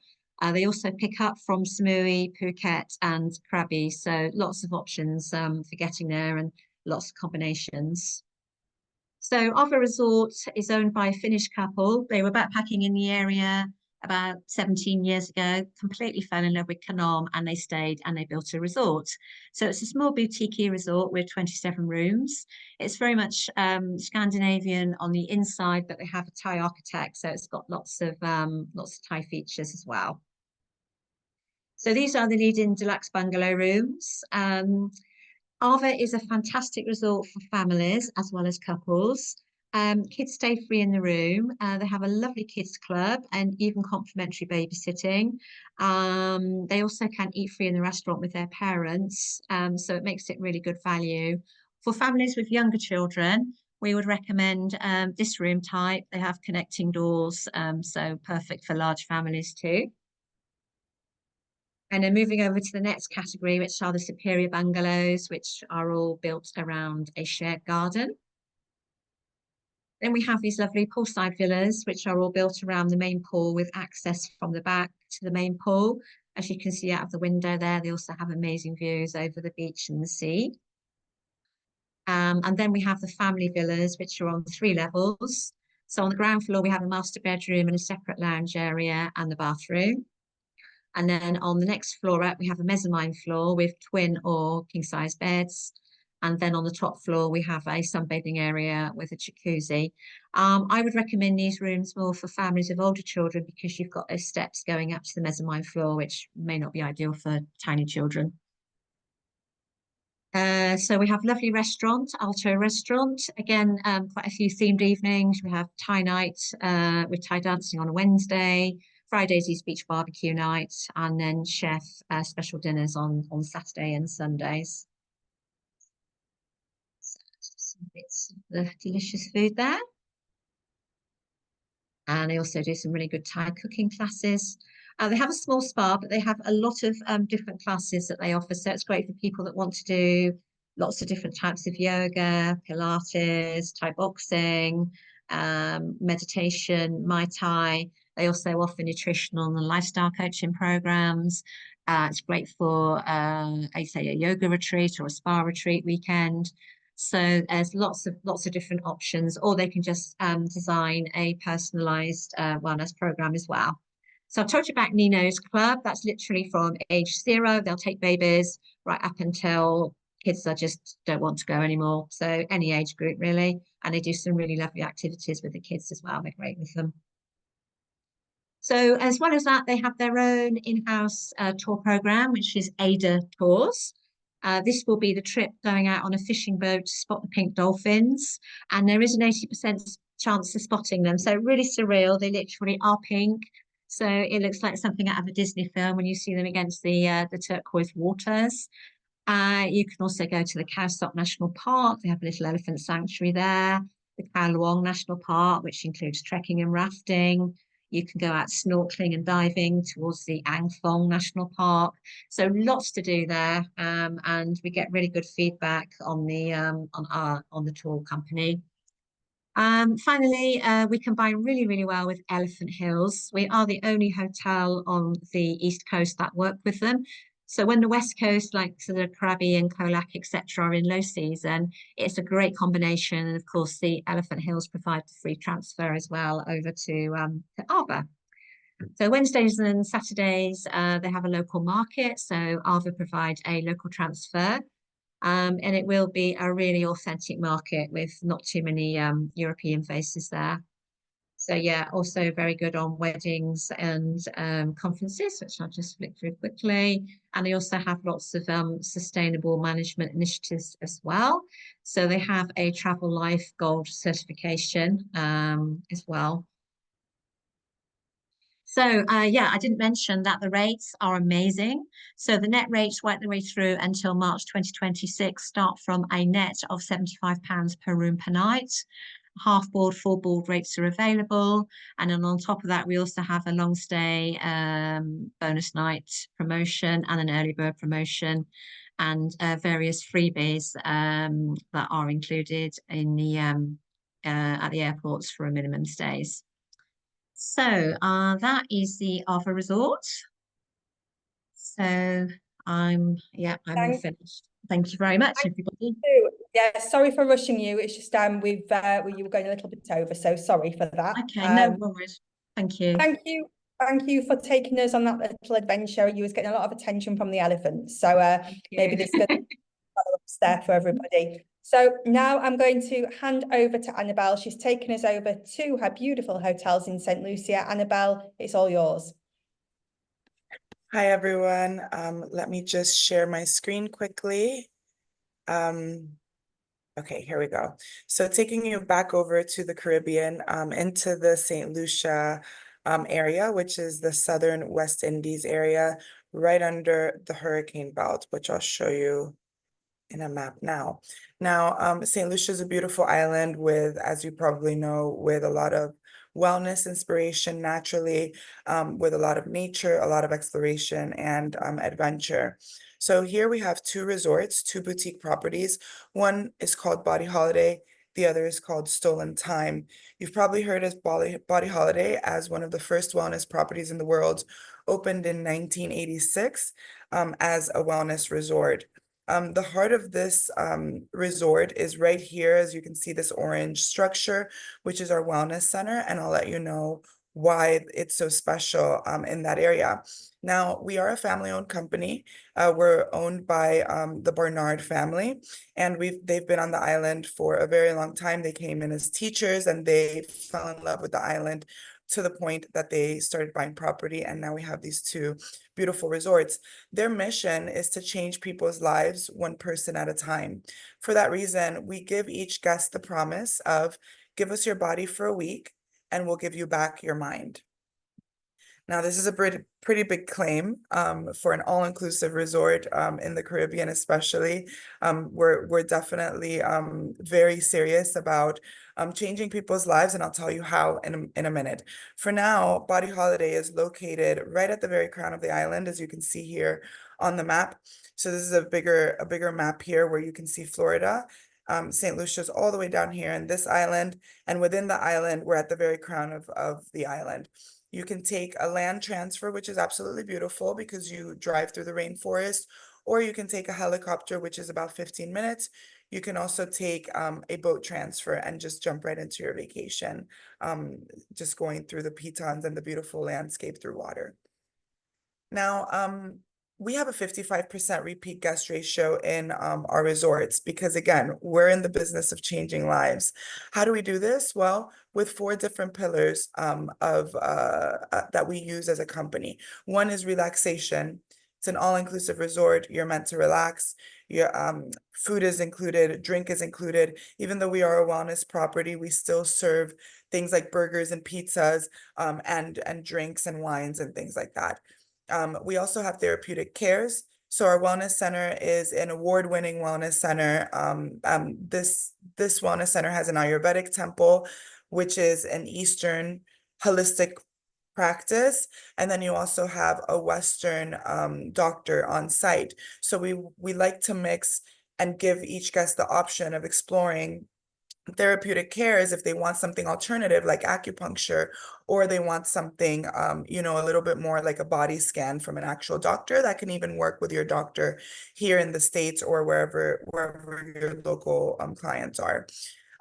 They also pick up from Samui, Phuket and Krabi. So lots of options for getting there and lots of combinations. So Aava Resort is owned by a Finnish couple. They were backpacking in the area about 17 years ago, completely fell in love with Khanom, and they stayed and they built a resort. So it's a small boutique resort with 27 rooms. It's very much Scandinavian on the inside, but they have a Thai architect, so it's got lots of Thai features as well. So these are the leading deluxe bungalow rooms. Aava is a fantastic resort for families as well as couples. Kids stay free in the room. They have a lovely kids club and even complimentary babysitting. They also can eat free in the restaurant with their parents. So it makes it really good value. For families with younger children, we would recommend this room type. They have connecting doors, so perfect for large families too. And then moving over to the next category, which are the superior bungalows, which are all built around a shared garden. Then we have these lovely poolside villas, which are all built around the main pool with access from the back to the main pool. As you can see out of the window there, they also have amazing views over the beach and the sea. And then we have the family villas, which are on 3 levels. So on the ground floor, we have a master bedroom and a separate lounge area and the bathroom. And then on the next floor up, we have a mezzanine floor with twin or king size beds. And then on the top floor, we have a sunbathing area with a jacuzzi. I would recommend these rooms more for families of older children because you've got those steps going up to the mezzanine floor, which may not be ideal for tiny children. So we have lovely restaurant, Alto Restaurant. Again, quite a few themed evenings. We have Thai night with Thai dancing on a Wednesday. Fridays is beach barbecue night, and then chef special dinners on Saturday and Sundays. So some bits of the delicious food there. And they also do some really good Thai cooking classes. They have a small spa, but they have a lot of different classes that they offer. So it's great for people that want to do lots of different types of yoga, Pilates, Thai boxing, meditation, Muay Thai. They also offer nutritional and lifestyle coaching programs. It's great for, say, a yoga retreat or a spa retreat weekend. So there's lots of different options, or they can just design a personalized wellness program as well. So I've told you about Nino's Club. That's literally from age 0. They'll take babies right up until kids that just don't want to go anymore. So any age group really. And they do some really lovely activities with the kids as well. They're great with them. So as well as that, they have their own in-house tour program, which is Ada Tours. This will be the trip going out on a fishing boat to spot the pink dolphins. And there is an 80% chance of spotting them. So really surreal. They literally are pink. So it looks like something out of a Disney film when you see them against the turquoise waters. You can also go to the Khao Sok National Park. They have a little elephant sanctuary there. The Khao Luang National Park, which includes trekking and rafting. You can go out snorkeling and diving towards the Ang Thong National Park. So lots to do there, and we get really good feedback on the tour company. Finally, we combine really, really well with Elephant Hills. We are the only hotel on the East Coast that work with them. So when the West Coast, like sort of Krabi and Colac, etc., are in low season, it's a great combination. And of course, the Elephant Hills provide the free transfer as well over to Aava. So Wednesdays and Saturdays, they have a local market. So Aava provide a local transfer. And it will be a really authentic market with not too many European faces there. So yeah, also very good on weddings and conferences, which I'll just flick through quickly. And they also have lots of sustainable management initiatives as well. So they have a Travel Life Gold certification as well. So yeah, I didn't mention that the rates are amazing. So the net rates right the way through until March 2026 start from a net of £75 per room per night. Half board, full board rates are available. And then on top of that, we also have a long stay bonus night promotion and an early bird promotion and various freebies that are included in the at the airports for a minimum stays. So that is the Aava Resort. So I'm all finished. Thank you very much, everybody. Yeah, sorry for rushing you. It's just you were going a little bit over, so sorry for that. Okay, no worries. Thank you. Thank you for taking us on that little adventure. You was getting a lot of attention from the elephants, so maybe this is there for everybody. So now I'm going to hand over to Annabelle. She's taken us over to her beautiful hotels in St. Lucia. Annabelle, it's all yours. Hi, everyone. Let me just share my screen quickly. Okay, here we go. So taking you back over to the Caribbean, into the St. Lucia area, which is the southern West Indies area, right under the hurricane belt, which I'll show you in a map now. Now, St. Lucia is a beautiful island with, as you probably know, with a lot of wellness inspiration naturally, with a lot of nature, a lot of exploration, and adventure. So here we have two resorts, two boutique properties. One is called Body Holiday. The other is called Stolen Time. You've probably heard of Body Holiday as one of the first wellness properties in the world, opened in 1986 as a wellness resort. The heart of this resort is right here, as you can see this orange structure, which is our wellness center, and I'll let you know why it's so special in that area. Now, we are a family-owned company. We're owned by the Barnard family, and they've been on the island for a very long time. They came in as teachers, and they fell in love with the island to the point that they started buying property, and now we have these two beautiful resorts. Their mission is to change people's lives one person at a time. For that reason, we give each guest the promise of, give us your body for a week, and we'll give you back your mind. Now, this is a pretty big claim for an all-inclusive resort in the Caribbean, especially. We're definitely very serious about changing people's lives, and I'll tell you how in a minute. For now, Body Holiday is located right at the very crown of the island, as you can see here on the map. So this is a bigger map here where you can see Florida. St. Lucia's all the way down here in this island, and within the island, we're at the very crown of the island. You can take a land transfer, which is absolutely beautiful because you drive through the rainforest, or you can take a helicopter, which is about 15 minutes. You can also take a boat transfer and just jump right into your vacation, just going through the pitons and the beautiful landscape through water. Now, we have a 55% repeat guest ratio in our resorts because, again, we're in the business of changing lives. How do we do this? Well, with 4 different pillars that we use as a company. One is relaxation. It's an all-inclusive resort. You're meant to relax. Your food is included, drink is included. Even though we are a wellness property, we still serve things like burgers and pizzas, and drinks and wines and things like that. We also have therapeutic cares. So our wellness center is an award-winning wellness center. This wellness center has an Ayurvedic temple, which is an Eastern holistic practice. And then you also have a Western doctor on site. So we like to mix and give each guest the option of exploring therapeutic cares if they want something alternative like acupuncture, or they want something a little bit more like a body scan from an actual doctor that can even work with your doctor here in the States or wherever your local clients are.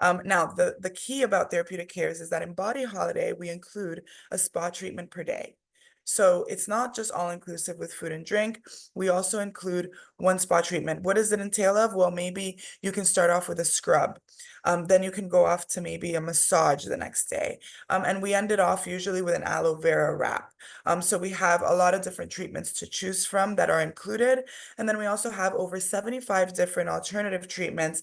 Now, the key about therapeutic cares is that in Body Holiday, we include a spa treatment per day. So it's not just all-inclusive with food and drink. We also include one spa treatment. What does it entail of? Well, maybe you can start off with a scrub. Then you can go off to maybe a massage the next day. And we end it off usually with an aloe vera wrap. So we have a lot of different treatments to choose from that are included. And then we also have over 75 different alternative treatments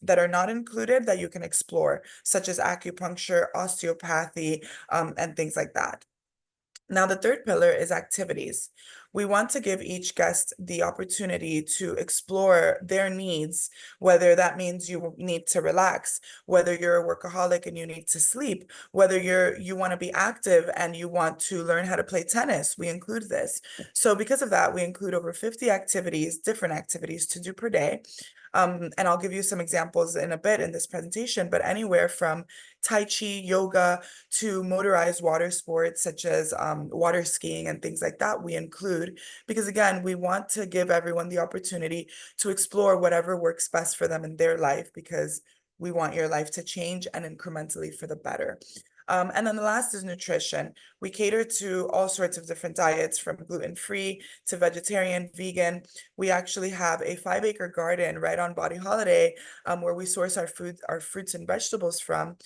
that are not included that you can explore, such as acupuncture, osteopathy, and things like that. Now, the third pillar is activities. We want to give each guest the opportunity to explore their needs, whether that means you need to relax, whether you're a workaholic and you need to sleep, whether you want to be active and you want to learn how to play tennis. We include this. So because of that, we include over 50 activities, different activities to do per day. And I'll give you some examples in a bit in this presentation, but anywhere from Tai Chi, yoga, to motorized water sports such as water skiing and things like that we include, because again, we want to give everyone the opportunity to explore whatever works best for them in their life, because we want your life to change and incrementally for the better. And then the last is nutrition. We cater to all sorts of different diets, from gluten-free to vegetarian, vegan. We actually have a 5-acre garden right on Body Holiday where we source our fruits and vegetables from.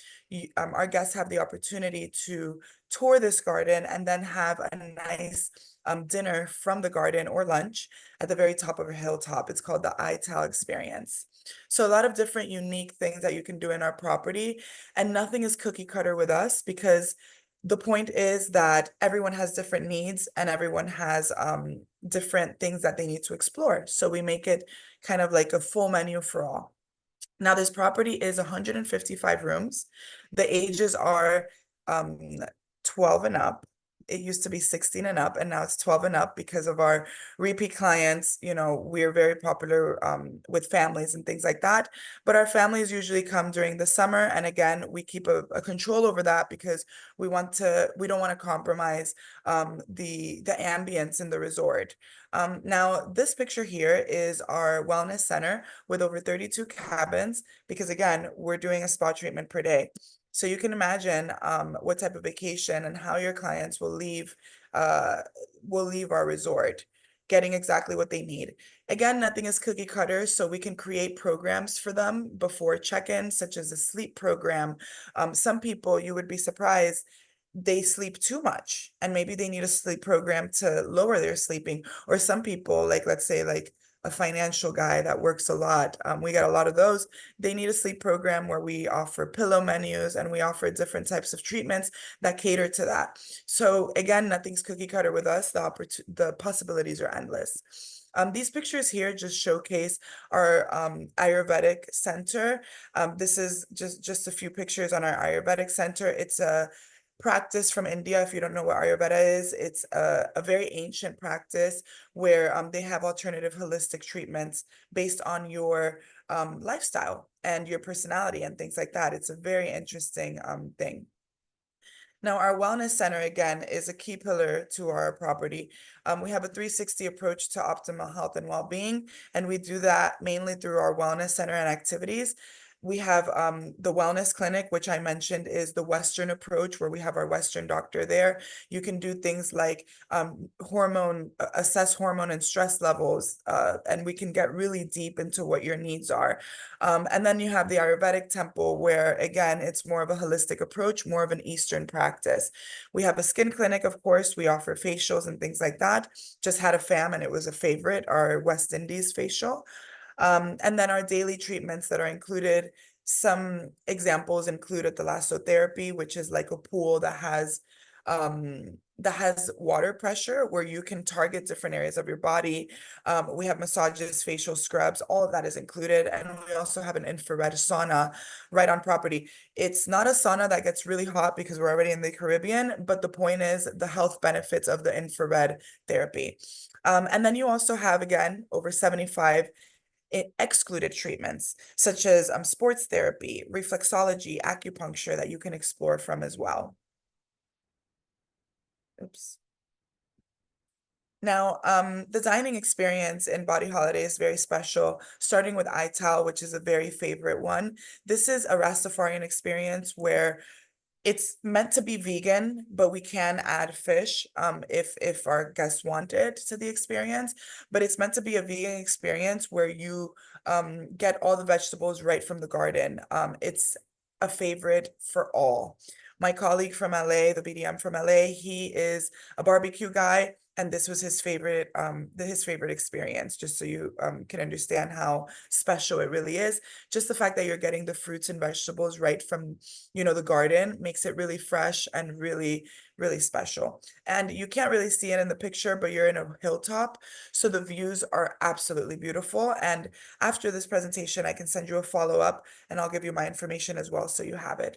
Our guests have the opportunity to tour this garden and then have a nice dinner from the garden or lunch at the very top of a hilltop. It's called the ITAL experience. So a lot of different unique things that you can do in our property, and nothing is cookie cutter with us, because the point is that everyone has different needs and everyone has different things that they need to explore. So we make it kind of like a full menu for all. Now, this property is 155 rooms. The ages are um 12 and up. It used to be 16 and up, and now it's 12 and up because of our repeat clients. You know, we're very popular with families and things like that. But our families usually come during the summer, and again, we keep a control over that because we don't want to compromise the ambience in the resort. Now, this picture here is our wellness center with over 32 cabins because again, we're doing a spa treatment per day. So you can imagine what type of vacation and how your clients will leave our resort, getting exactly what they need. Again, nothing is cookie cutter, so we can create programs for them before check-in, such as a sleep program. Some people, you would be surprised, they sleep too much and maybe they need a sleep program to lower their sleeping. Or some people, like let's say like a financial guy that works a lot, we got a lot of those. They need a sleep program where we offer pillow menus and we offer different types of treatments that cater to that. So again, nothing's cookie cutter with us. The possibilities are endless. These pictures here just showcase our Ayurvedic center. This is just a few pictures on our Ayurvedic center. It's a practice from India. If you don't know what Ayurveda is, it's a very ancient practice where they have alternative holistic treatments based on your lifestyle and your personality and things like that. It's a very interesting thing. Now, our wellness center, again, is a key pillar to our property. We have a 360 approach to optimal health and well-being, and we do that mainly through our wellness center and activities. We have the wellness clinic, which I mentioned is the Western approach, where we have our Western doctor there. You can do things like assess hormone and stress levels, and we can get really deep into what your needs are. And then you have the Ayurvedic temple, where again, it's more of a holistic approach, more of an Eastern practice. We have a skin clinic, of course, we offer facials and things like that. Just had a fam and it was a favorite, our West Indies facial. And then our daily treatments that are included, some examples include a thalassotherapy, which is like a pool that has water pressure where you can target different areas of your body. We have massages, facial scrubs, all of that is included. And we also have an infrared sauna right on property. It's not a sauna that gets really hot because we're already in the Caribbean, but the point is the health benefits of the infrared therapy. And then you also have, again, over 75 excluded treatments, such as sports therapy, reflexology, acupuncture that you can explore from as well. Oops. Now, the dining experience in Body Holiday is very special, starting with Ital, which is a very favorite one. This is a Rastafarian experience where it's meant to be vegan, but we can add fish if our guests want it to the experience. But it's meant to be a vegan experience where you get all the vegetables right from the garden. It's a favorite for all. My colleague from LA, the BDM from LA, he is a barbecue guy, and this was his favorite experience, just so you can understand how special it really is. Just the fact that you're getting the fruits and vegetables right from, you know, the garden makes it really fresh and really, really special. And you can't really see it in the picture, but you're in a hilltop, so the views are absolutely beautiful. And after this presentation, I can send you a follow-up and I'll give you my information as well, so you have it.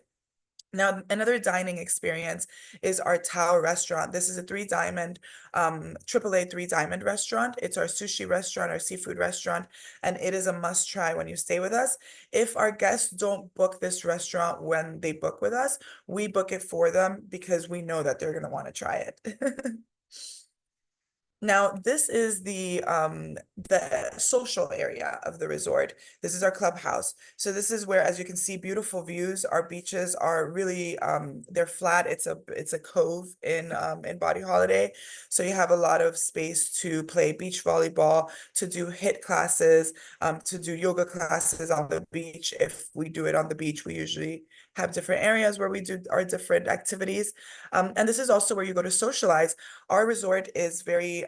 Now, another dining experience is our Tao restaurant. This is a AAA 3-diamond restaurant. It's our sushi restaurant, our seafood restaurant, and it is a must try when you stay with us. If our guests don't book this restaurant when they book with us, we book it for them because we know that they're going to want to try it. Now, this is the social area of the resort. This is our clubhouse. So this is where, as you can see, beautiful views. Our beaches are really they're flat. It's a cove in Body Holiday. So you have a lot of space to play beach volleyball, to do HIIT classes, to do yoga classes on the beach. If we do it on the beach, we usually have different areas where we do our different activities. And this is also where you go to socialize. Our resort is very,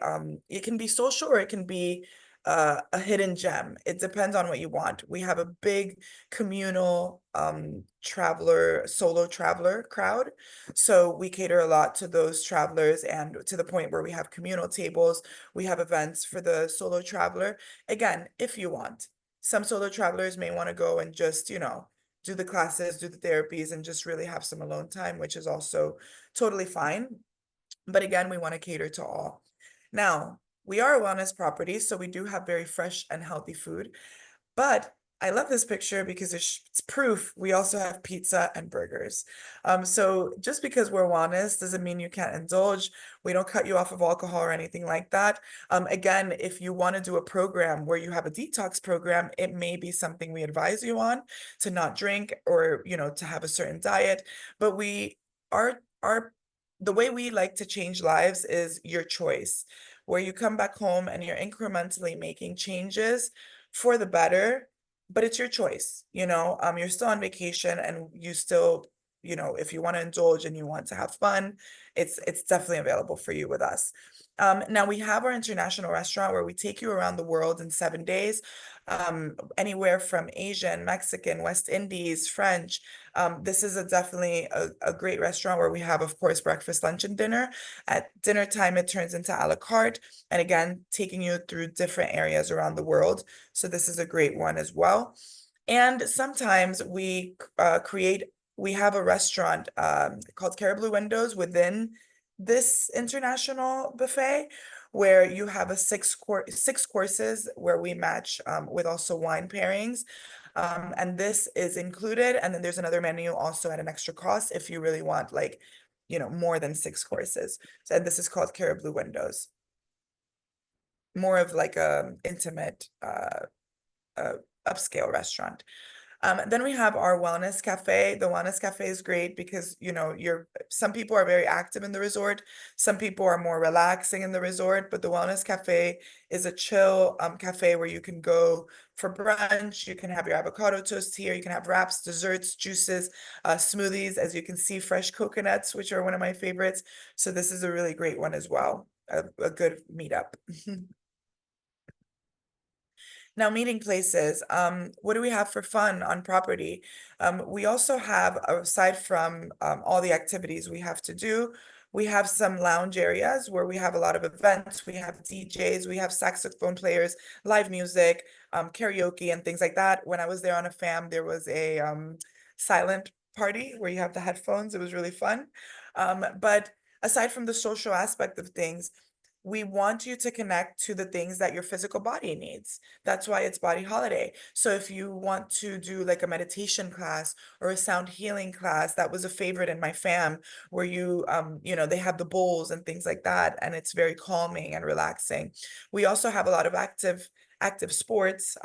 it can be social or it can be a hidden gem. It depends on what you want. We have a big communal solo traveler crowd. So we cater a lot to those travelers, and to the point where we have communal tables. We have events for the solo traveler. Again, if you want. Some solo travelers may want to go and just, you know, do the classes, do the therapies, and just really have some alone time, which is also totally fine. But again, we want to cater to all. Now, we are a wellness property, so we do have very fresh and healthy food. But I love this picture because it's proof we also have pizza and burgers. So just because we're wellness doesn't mean you can't indulge. We don't cut you off of alcohol or anything like that. Again, if you want to do a program where you have a detox program, it may be something we advise you on, to not drink, or, you know, to have a certain diet. But the way we like to change lives is your choice, where you come back home and you're incrementally making changes for the better, but it's your choice. You know, you're still on vacation, and you still, you know, if you want to indulge and you want to have fun, it's definitely available for you with us. Now we have our international restaurant where we take you around the world in 7 days, anywhere from Asian, Mexican, West Indies, French. This is definitely a great restaurant where we have, of course, breakfast, lunch, and dinner. At dinner time, it turns into a la carte, and again, taking you through different areas around the world. So this is a great one as well. And sometimes we have a restaurant called Caribou Windows within this international buffet, where you have a six courses where we match with also wine pairings. And this is included. And then there's another menu also at an extra cost if you really want, like, you know, more than 6 courses. So, and this is called Caribou Windows. More of like a intimate upscale restaurant. Then we have our wellness cafe. The wellness cafe is great because, you know, some people are very active in the resort. Some people are more relaxing in the resort, but the wellness cafe is a chill cafe where you can go for brunch. You can have your avocado toast here. You can have wraps, desserts, juices, smoothies. As you can see, fresh coconuts, which are one of my favorites. So this is a really great one as well. A good meetup. Now, meeting places, what do we have for fun on property? We also have, aside from all the activities we have to do, we have some lounge areas where we have a lot of events. We have DJs, we have saxophone players, live music, karaoke, and things like that. When I was there on a fam, there was a silent party where you have the headphones. It was really fun. But aside from the social aspect of things, we want you to connect to the things that your physical body needs. That's why it's Body Holiday. So if you want to do like a meditation class or a sound healing class, that was a favorite in my fam, where you know, they have the bowls and things like that, and it's very calming and relaxing. We also have a lot of active sports,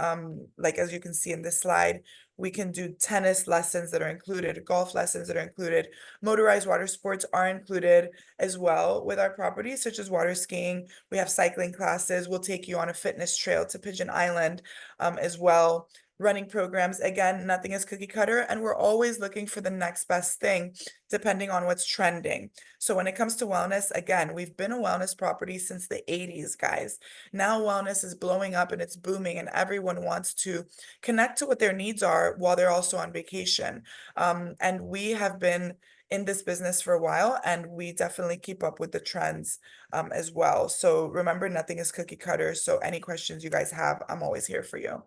like as you can see in this slide. We can do tennis lessons that are included, golf lessons that are included, motorized water sports are included as well with our property, such as water skiing. We have cycling classes. We'll take you on a fitness trail to Pigeon Island as well. Running programs, again, nothing is cookie cutter, and we're always looking for the next best thing depending on what's trending. So when it comes to wellness, again, we've been a wellness property since the 80s, guys. Now wellness is blowing up and it's booming, and everyone wants to connect to what their needs are while they're also on vacation. And we have been in this business for a while, and we definitely keep up with the trends as well. So remember, nothing is cookie cutter. So any questions you guys have, I'm always here for you.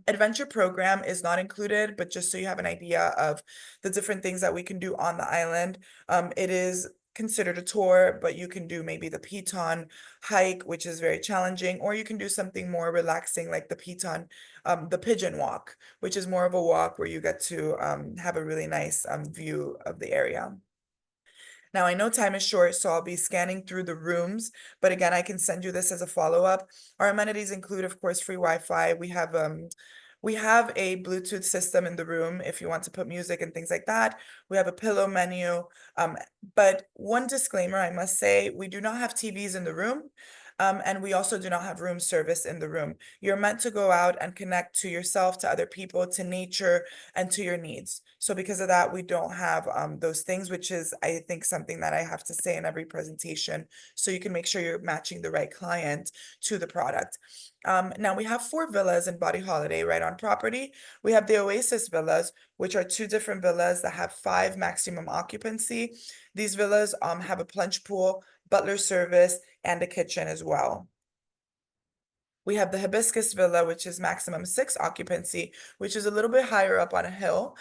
Adventure program is not included, but just so you have an idea of the different things that we can do on the island. It is considered a tour, but you can do maybe the Piton hike, which is very challenging, or you can do something more relaxing like the pigeon walk, which is more of a walk where you get to have a really nice view of the area. Now, I know time is short, so I'll be scanning through the rooms, but again, I can send you this as a follow-up. Our amenities include, of course, free Wi-Fi. We have a Bluetooth system in the room if you want to put music and things like that. We have a pillow menu. But one disclaimer, I must say, we do not have TVs in the room. And we also do not have room service in the room. You're meant to go out and connect to yourself, to other people, to nature, and to your needs. So because of that, we don't have those things, which is, I think, something that I have to say in every presentation, so you can make sure you're matching the right client to the product. Now we have 4 villas in Body Holiday right on property. We have the Oasis villas, which are 2 different villas that have 5 maximum occupancy. These villas have a plunge pool, butler service, and a kitchen as well. We have the Hibiscus Villa, which is maximum 6 occupancy, which is a little bit higher up on a hill.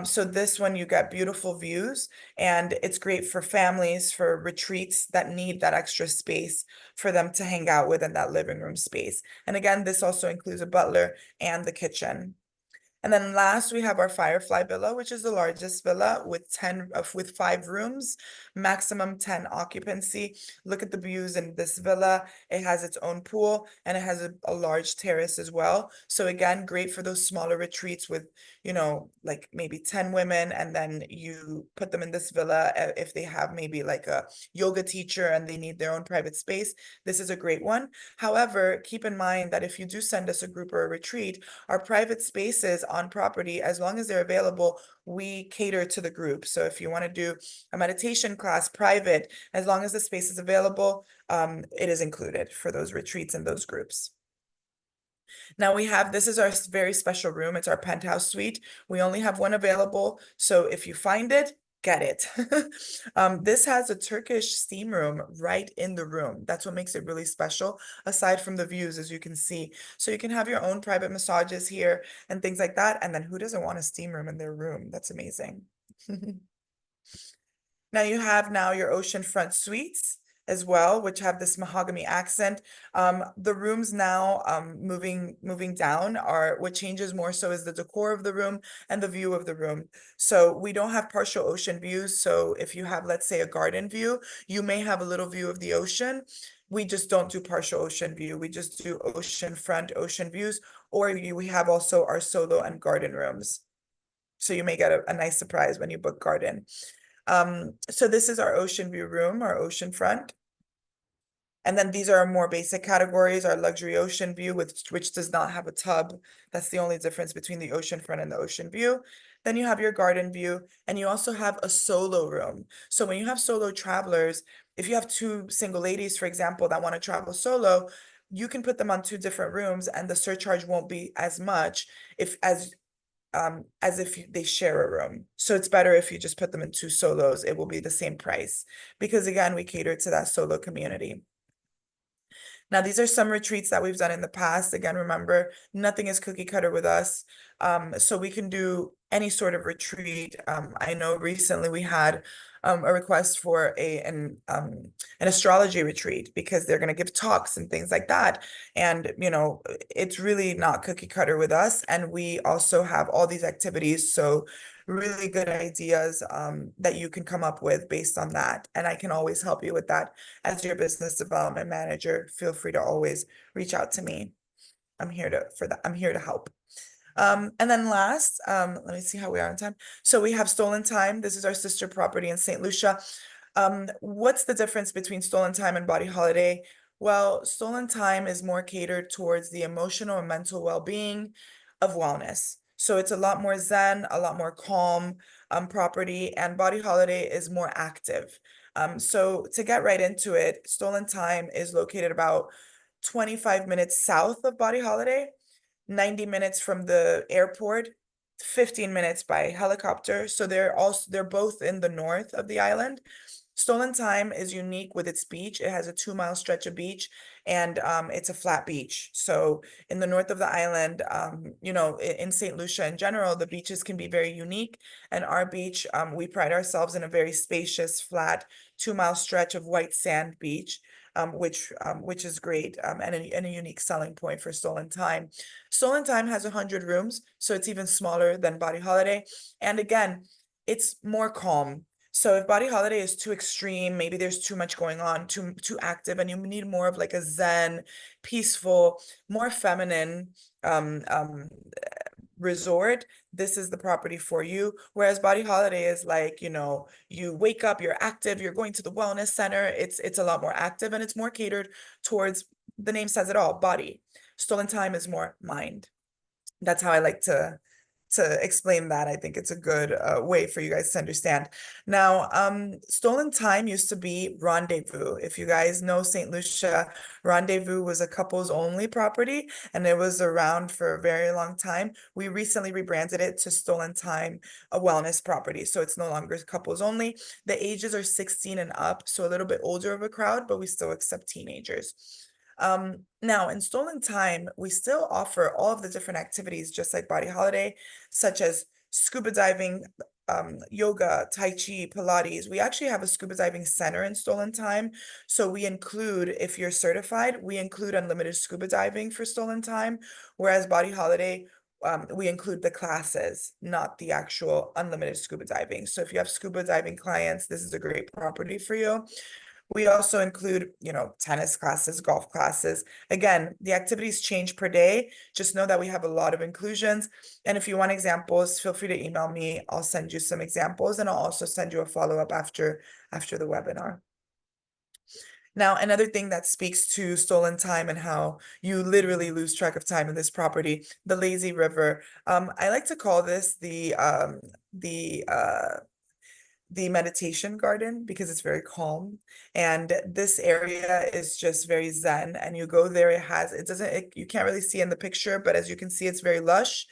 So this one you get beautiful views, and it's great for families, for retreats that need that extra space for them to hang out within that living room space. And again, this also includes a butler and the kitchen. And then last, we have our Firefly Villa, which is the largest villa with 5 rooms, maximum 10 occupancy. Look at the views in this villa. It has its own pool, and it has a large terrace as well. So again, great for those smaller retreats with, you know, like maybe 10 women, and then you put them in this villa if they have maybe like a yoga teacher and they need their own private space. This is a great one. However, keep in mind that if you do send us a group or a retreat, our private spaces on property, as long as they're available, we cater to the group. So if you want to do a meditation class private, as long as the space is available, it is included for those retreats and those groups. Now this is our very special room. It's our penthouse suite. We only have one available. So if you find it, get it. This has a Turkish steam room right in the room. That's what makes it really special, aside from the views, as you can see. So you can have your own private massages here and things like that. And then who doesn't want a steam room in their room? That's amazing. Now you have your oceanfront suites as well, which have this mahogany accent. The rooms now moving down what changes more so is the decor of the room and the view of the room. So we don't have partial ocean views. So if you have, let's say, a garden view, you may have a little view of the ocean. We just don't do partial ocean view. We just do oceanfront ocean views, or we have also our solo and garden rooms. So you may get a nice surprise when you book garden. So this is our ocean view room, our oceanfront. And then these are our more basic categories, our luxury ocean view, which does not have a tub. That's the only difference between the oceanfront and the ocean view. Then you have your garden view, and you also have a solo room. So when you have solo travelers, if you have 2 single ladies, for example, that want to travel solo, you can put them on 2 different rooms, and the surcharge won't be as much as if they share a room. So it's better if you just put them in 2 solos. It will be the same price, because again, we cater to that solo community. Now, these are some retreats that we've done in the past. Again, remember, nothing is cookie cutter with us. So we can do any sort of retreat. I know recently we had a request for an astrology retreat, because they're going to give talks and things like that. And, you know, it's really not cookie cutter with us. And we also have all these activities. So really good ideas that you can come up with based on that. And I can always help you with that as your business development manager. Feel free to always reach out to me. I'm here to help. And then last, let me see how we are on time. So we have Stolen Time. This is our sister property in St. Lucia. What's the difference between Stolen Time and Body Holiday? Well, Stolen Time is more catered towards the emotional and mental well-being of wellness. So it's a lot more zen, a lot more calm property, and Body Holiday is more active. So to get right into it, Stolen Time is located about 25 minutes south of Body Holiday, 90 minutes from the airport, 15 minutes by helicopter. So they're both in the north of the island. Stolen Time is unique with its beach. It has a 2-mile stretch of beach, and it's a flat beach. So in the north of the island, you know, in St. Lucia in general, the beaches can be very unique. And our beach, we pride ourselves in a very spacious, flat 2-mile stretch of white sand beach, which is great, and a unique selling point for Stolen Time. Stolen Time has 100 rooms, so it's even smaller than Body Holiday. And again, it's more calm. So if Body Holiday is too extreme, maybe there's too much going on, too active, and you need more of like a zen, peaceful, more feminine resort, this is the property for you. Whereas Body Holiday is like, you know, you wake up, you're active, you're going to the wellness center. It's a lot more active, and it's more catered towards, the name says it all, body. Stolen Time is more mind. That's how I like to explain that. I think it's a good way for you guys to understand. Now, Stolen Time used to be Rendezvous. If you guys know St. Lucia, Rendezvous was a couples only property, and it was around for a very long time. We recently rebranded it to Stolen Time, a wellness property. So it's no longer couples only. The ages are 16 and up, so a little bit older of a crowd, but we still accept teenagers. Now in Stolen Time, we still offer all of the different activities, just like Body Holiday, such as scuba diving, yoga, Tai Chi, Pilates. We actually have a scuba diving center in Stolen Time. So we include, if you're certified, we include unlimited scuba diving for Stolen Time, whereas Body Holiday, we include the classes, not the actual unlimited scuba diving. So if you have scuba diving clients, this is a great property for you. We also include, tennis classes, golf classes. Again, the activities change per day. Just know that we have a lot of inclusions. And if you want examples, feel free to email me. I'll send you some examples, and I'll also send you a follow-up after the webinar. Now, another thing that speaks to Stolen Time and how you literally lose track of time in this property, the lazy river. I like to call this the meditation garden because it's very calm, and this area is just very zen, and you go there, you can't really see in the picture, but as you can see, it's very lush.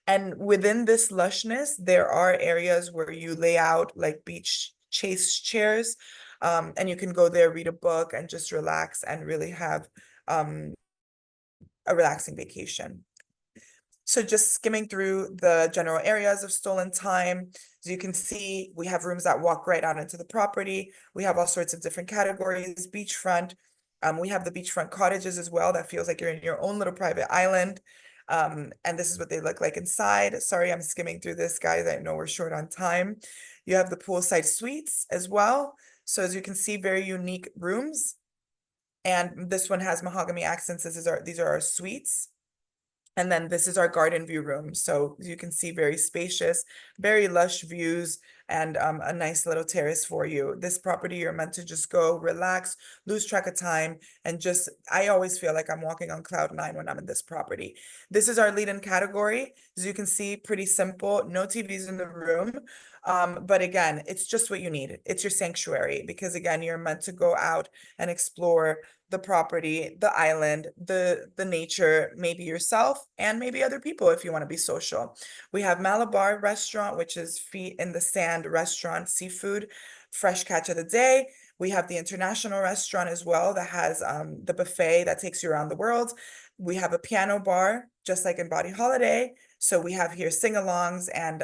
And within this lushness, there are areas where you lay out like beach chase chairs, and you can go there, read a book, and just relax and really have a relaxing vacation. So just skimming through the general areas of Stolen Time, as you can see, we have rooms that walk right out into the property. We have all sorts of different categories, beachfront. We have the beachfront cottages as well. That feels like you're in your own little private island. And this is what they look like inside. Sorry, I'm skimming through this, guys. I know we're short on time. You have the poolside suites as well. So as you can see, very unique rooms. And this one has mahogany accents. These are our suites. And then this is our garden view room. So you can see very spacious, very lush views, and a nice little terrace for you. This property, you're meant to just go relax, lose track of time, and I always feel like I'm walking on cloud 9 when I'm in this property. This is our lead-in category. As you can see, pretty simple, no TVs in the room. But again, it's just what you need. It's your sanctuary, because again, you're meant to go out and explore the property, the island, the nature, maybe yourself and maybe other people if you want to be social. We have Malabar restaurant, which is feet in the sand restaurant, seafood, fresh catch of the day. We have the international restaurant as well that has the buffet that takes you around the world. We have a piano bar, just like in Body Holiday. So we have here sing-alongs and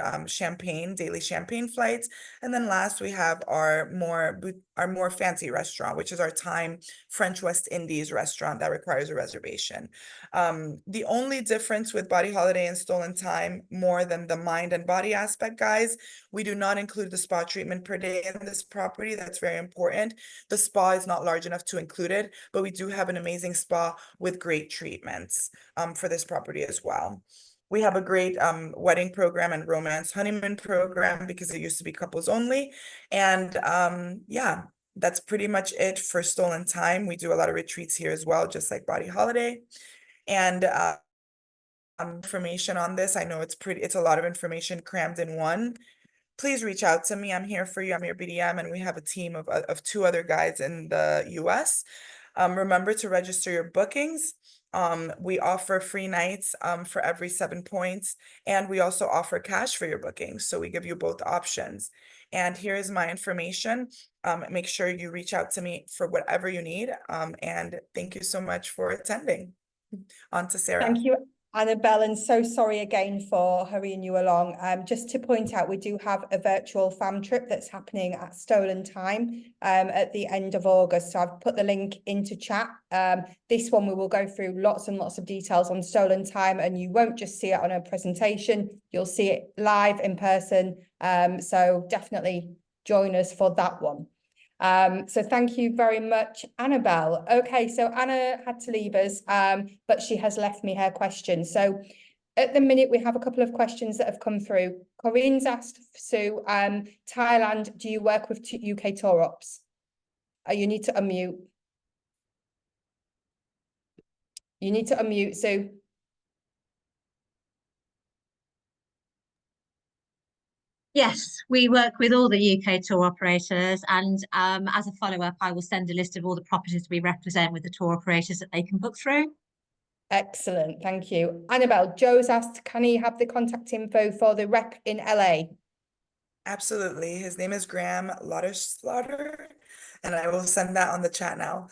daily champagne flights. And then last, we have our more fancy restaurant, which is our Thai French West Indies restaurant that requires a reservation. The only difference with Body Holiday and Stolen Time, more than the mind and body aspect, guys, we do not include the spa treatment per day in this property. That's very important. The spa is not large enough to include it, but we do have an amazing spa with great treatments for this property as well. We have a great wedding program and romance honeymoon program because it used to be couples only. And yeah, that's pretty much it for Stolen Time. We do a lot of retreats here as well, just like Body Holiday. And information on this, I know it's a lot of information crammed in one. Please reach out to me. I'm here for you. I'm your BDM, and we have a team of 2 other guides in the US. Remember to register your bookings. We offer free nights for every 7 points, and we also offer cash for your bookings. So we give you both options. And here is my information. Make sure you reach out to me for whatever you need. And thank you so much for attending. On to Sarah. Thank you, Annabelle, and so sorry again for hurrying you along. Just to point out, we do have a virtual fam trip that's happening at Stolen Time at the end of August. So I've put the link into chat. This one we will go through lots and lots of details on Stolen Time, and you won't just see it on a presentation, you'll see it live in person. So definitely join us for that one. So thank you very much, Annabelle. Okay, so Anna had to leave us, but she has left me her question. So at the minute, we have a couple of questions that have come through. Corinne's asked Sue, Thailand, do you work with UK tour ops? You need to unmute. You need to unmute, Sue. Yes, we work with all the UK tour operators, and as a follow-up, I will send a list of all the properties we represent with the tour operators that they can book through. Excellent, thank you. Annabelle, Joe's asked, can he have the contact info for the rep in LA? Absolutely. His name is Graham Slaughter, and I will send that on the chat now.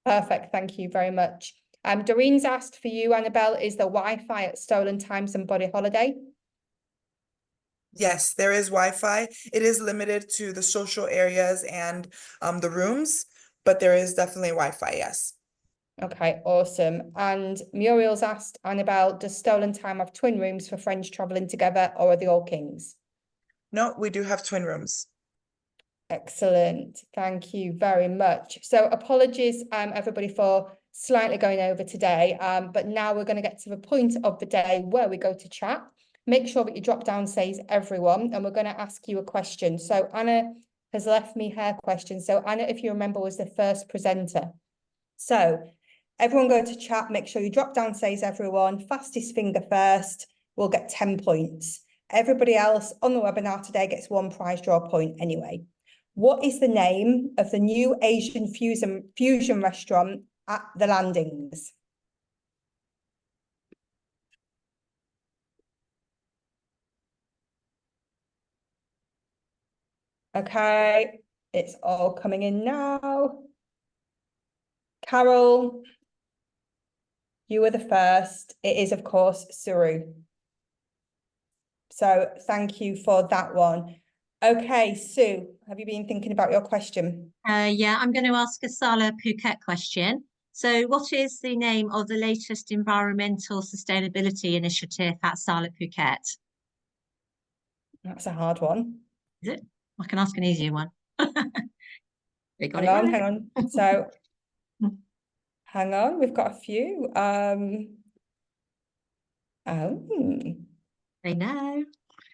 Perfect, thank you very much. Doreen's asked for you, Annabelle, is there Wi-Fi at Stolen Times and Body Holiday? Yes, there is Wi-Fi. It is limited to the social areas and the rooms, but there is definitely Wi-Fi, yes. Okay, awesome. And Muriel's asked, Annabelle, does Stolen Time have twin rooms for friends traveling together, or are they all kings? No, we do have twin rooms. Excellent, thank you very much. So apologies, everybody, for slightly going over today, but now we're going to get to the point of the day where we go to chat. Make sure that your drop down says everyone, and we're going to ask you a question. So Anna has left me her question. So Anna, if you remember, was the first presenter. So everyone go to chat, make sure you drop down says everyone, fastest finger first, will get 10 points. Everybody else on the webinar today gets 1 prize draw point anyway. What is the name of the new Asian fusion restaurant at the Landings? Okay, it's all coming in now. Carol, you were the first. It is, of course, Suru. So thank you for that one. Okay, Sue, have you been thinking about your question? Yeah, I'm going to ask a SALA Phuket question. So what is the name of the latest environmental sustainability initiative at SALA Phuket? That's a hard one. Is it? I can ask an easier one. They got Hang it on, right. hang on. So, hang on, we've got a few. Oh, They know.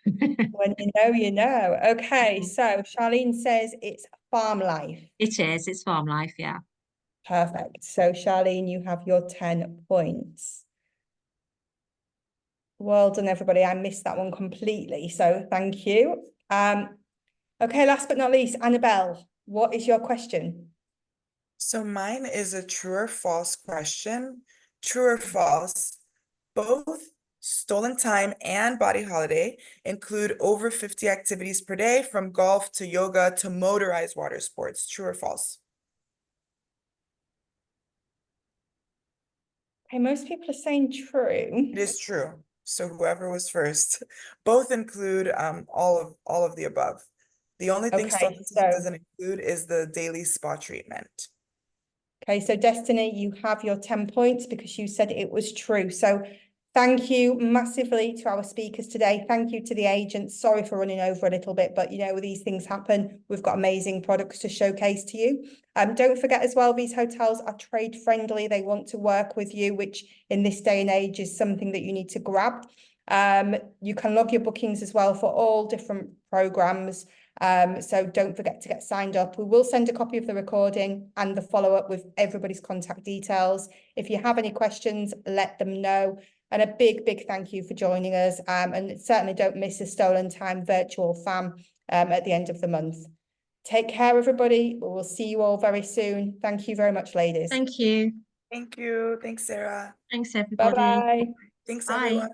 when you know, you know. Okay, so Charlene says it's farm life. It is. It's farm life, yeah. Perfect. So Charlene, you have your 10 points. Well done, everybody. I missed that one completely. So thank you. Okay, last but not least, Annabelle, what is your question? So mine is a true or false question. True or false, both Stolen Time and Body Holiday include over 50 activities per day, from golf to yoga to motorized water sports. True or false? Okay, most people are saying true. It is true. So whoever was first, both include all of the above. The only thing Okay, Stolen Time so doesn't include is the daily spa treatment. okay, so Destiny, you have your 10 points because you said it was true. So thank you massively to our speakers today. Thank you to the agents. Sorry for running over a little bit, but you know, these things happen. We've got amazing products to showcase to you. Don't forget as well, these hotels are trade friendly. They want to work with you, which in this day and age is something that you need to grab. You can log your bookings as well for all different programs. So don't forget to get signed up. We will send a copy of the recording and the follow-up with everybody's contact details. If you have any questions, let them know. And a big, big thank you for joining us. And certainly don't miss a Stolen Time virtual FAM at the end of the month. Take care, everybody. We will see you all very soon. Thank you very much, ladies. Thank you. Thank you. Thanks, Sarah. Thanks, everybody. Bye-bye. Thanks, Bye. everyone.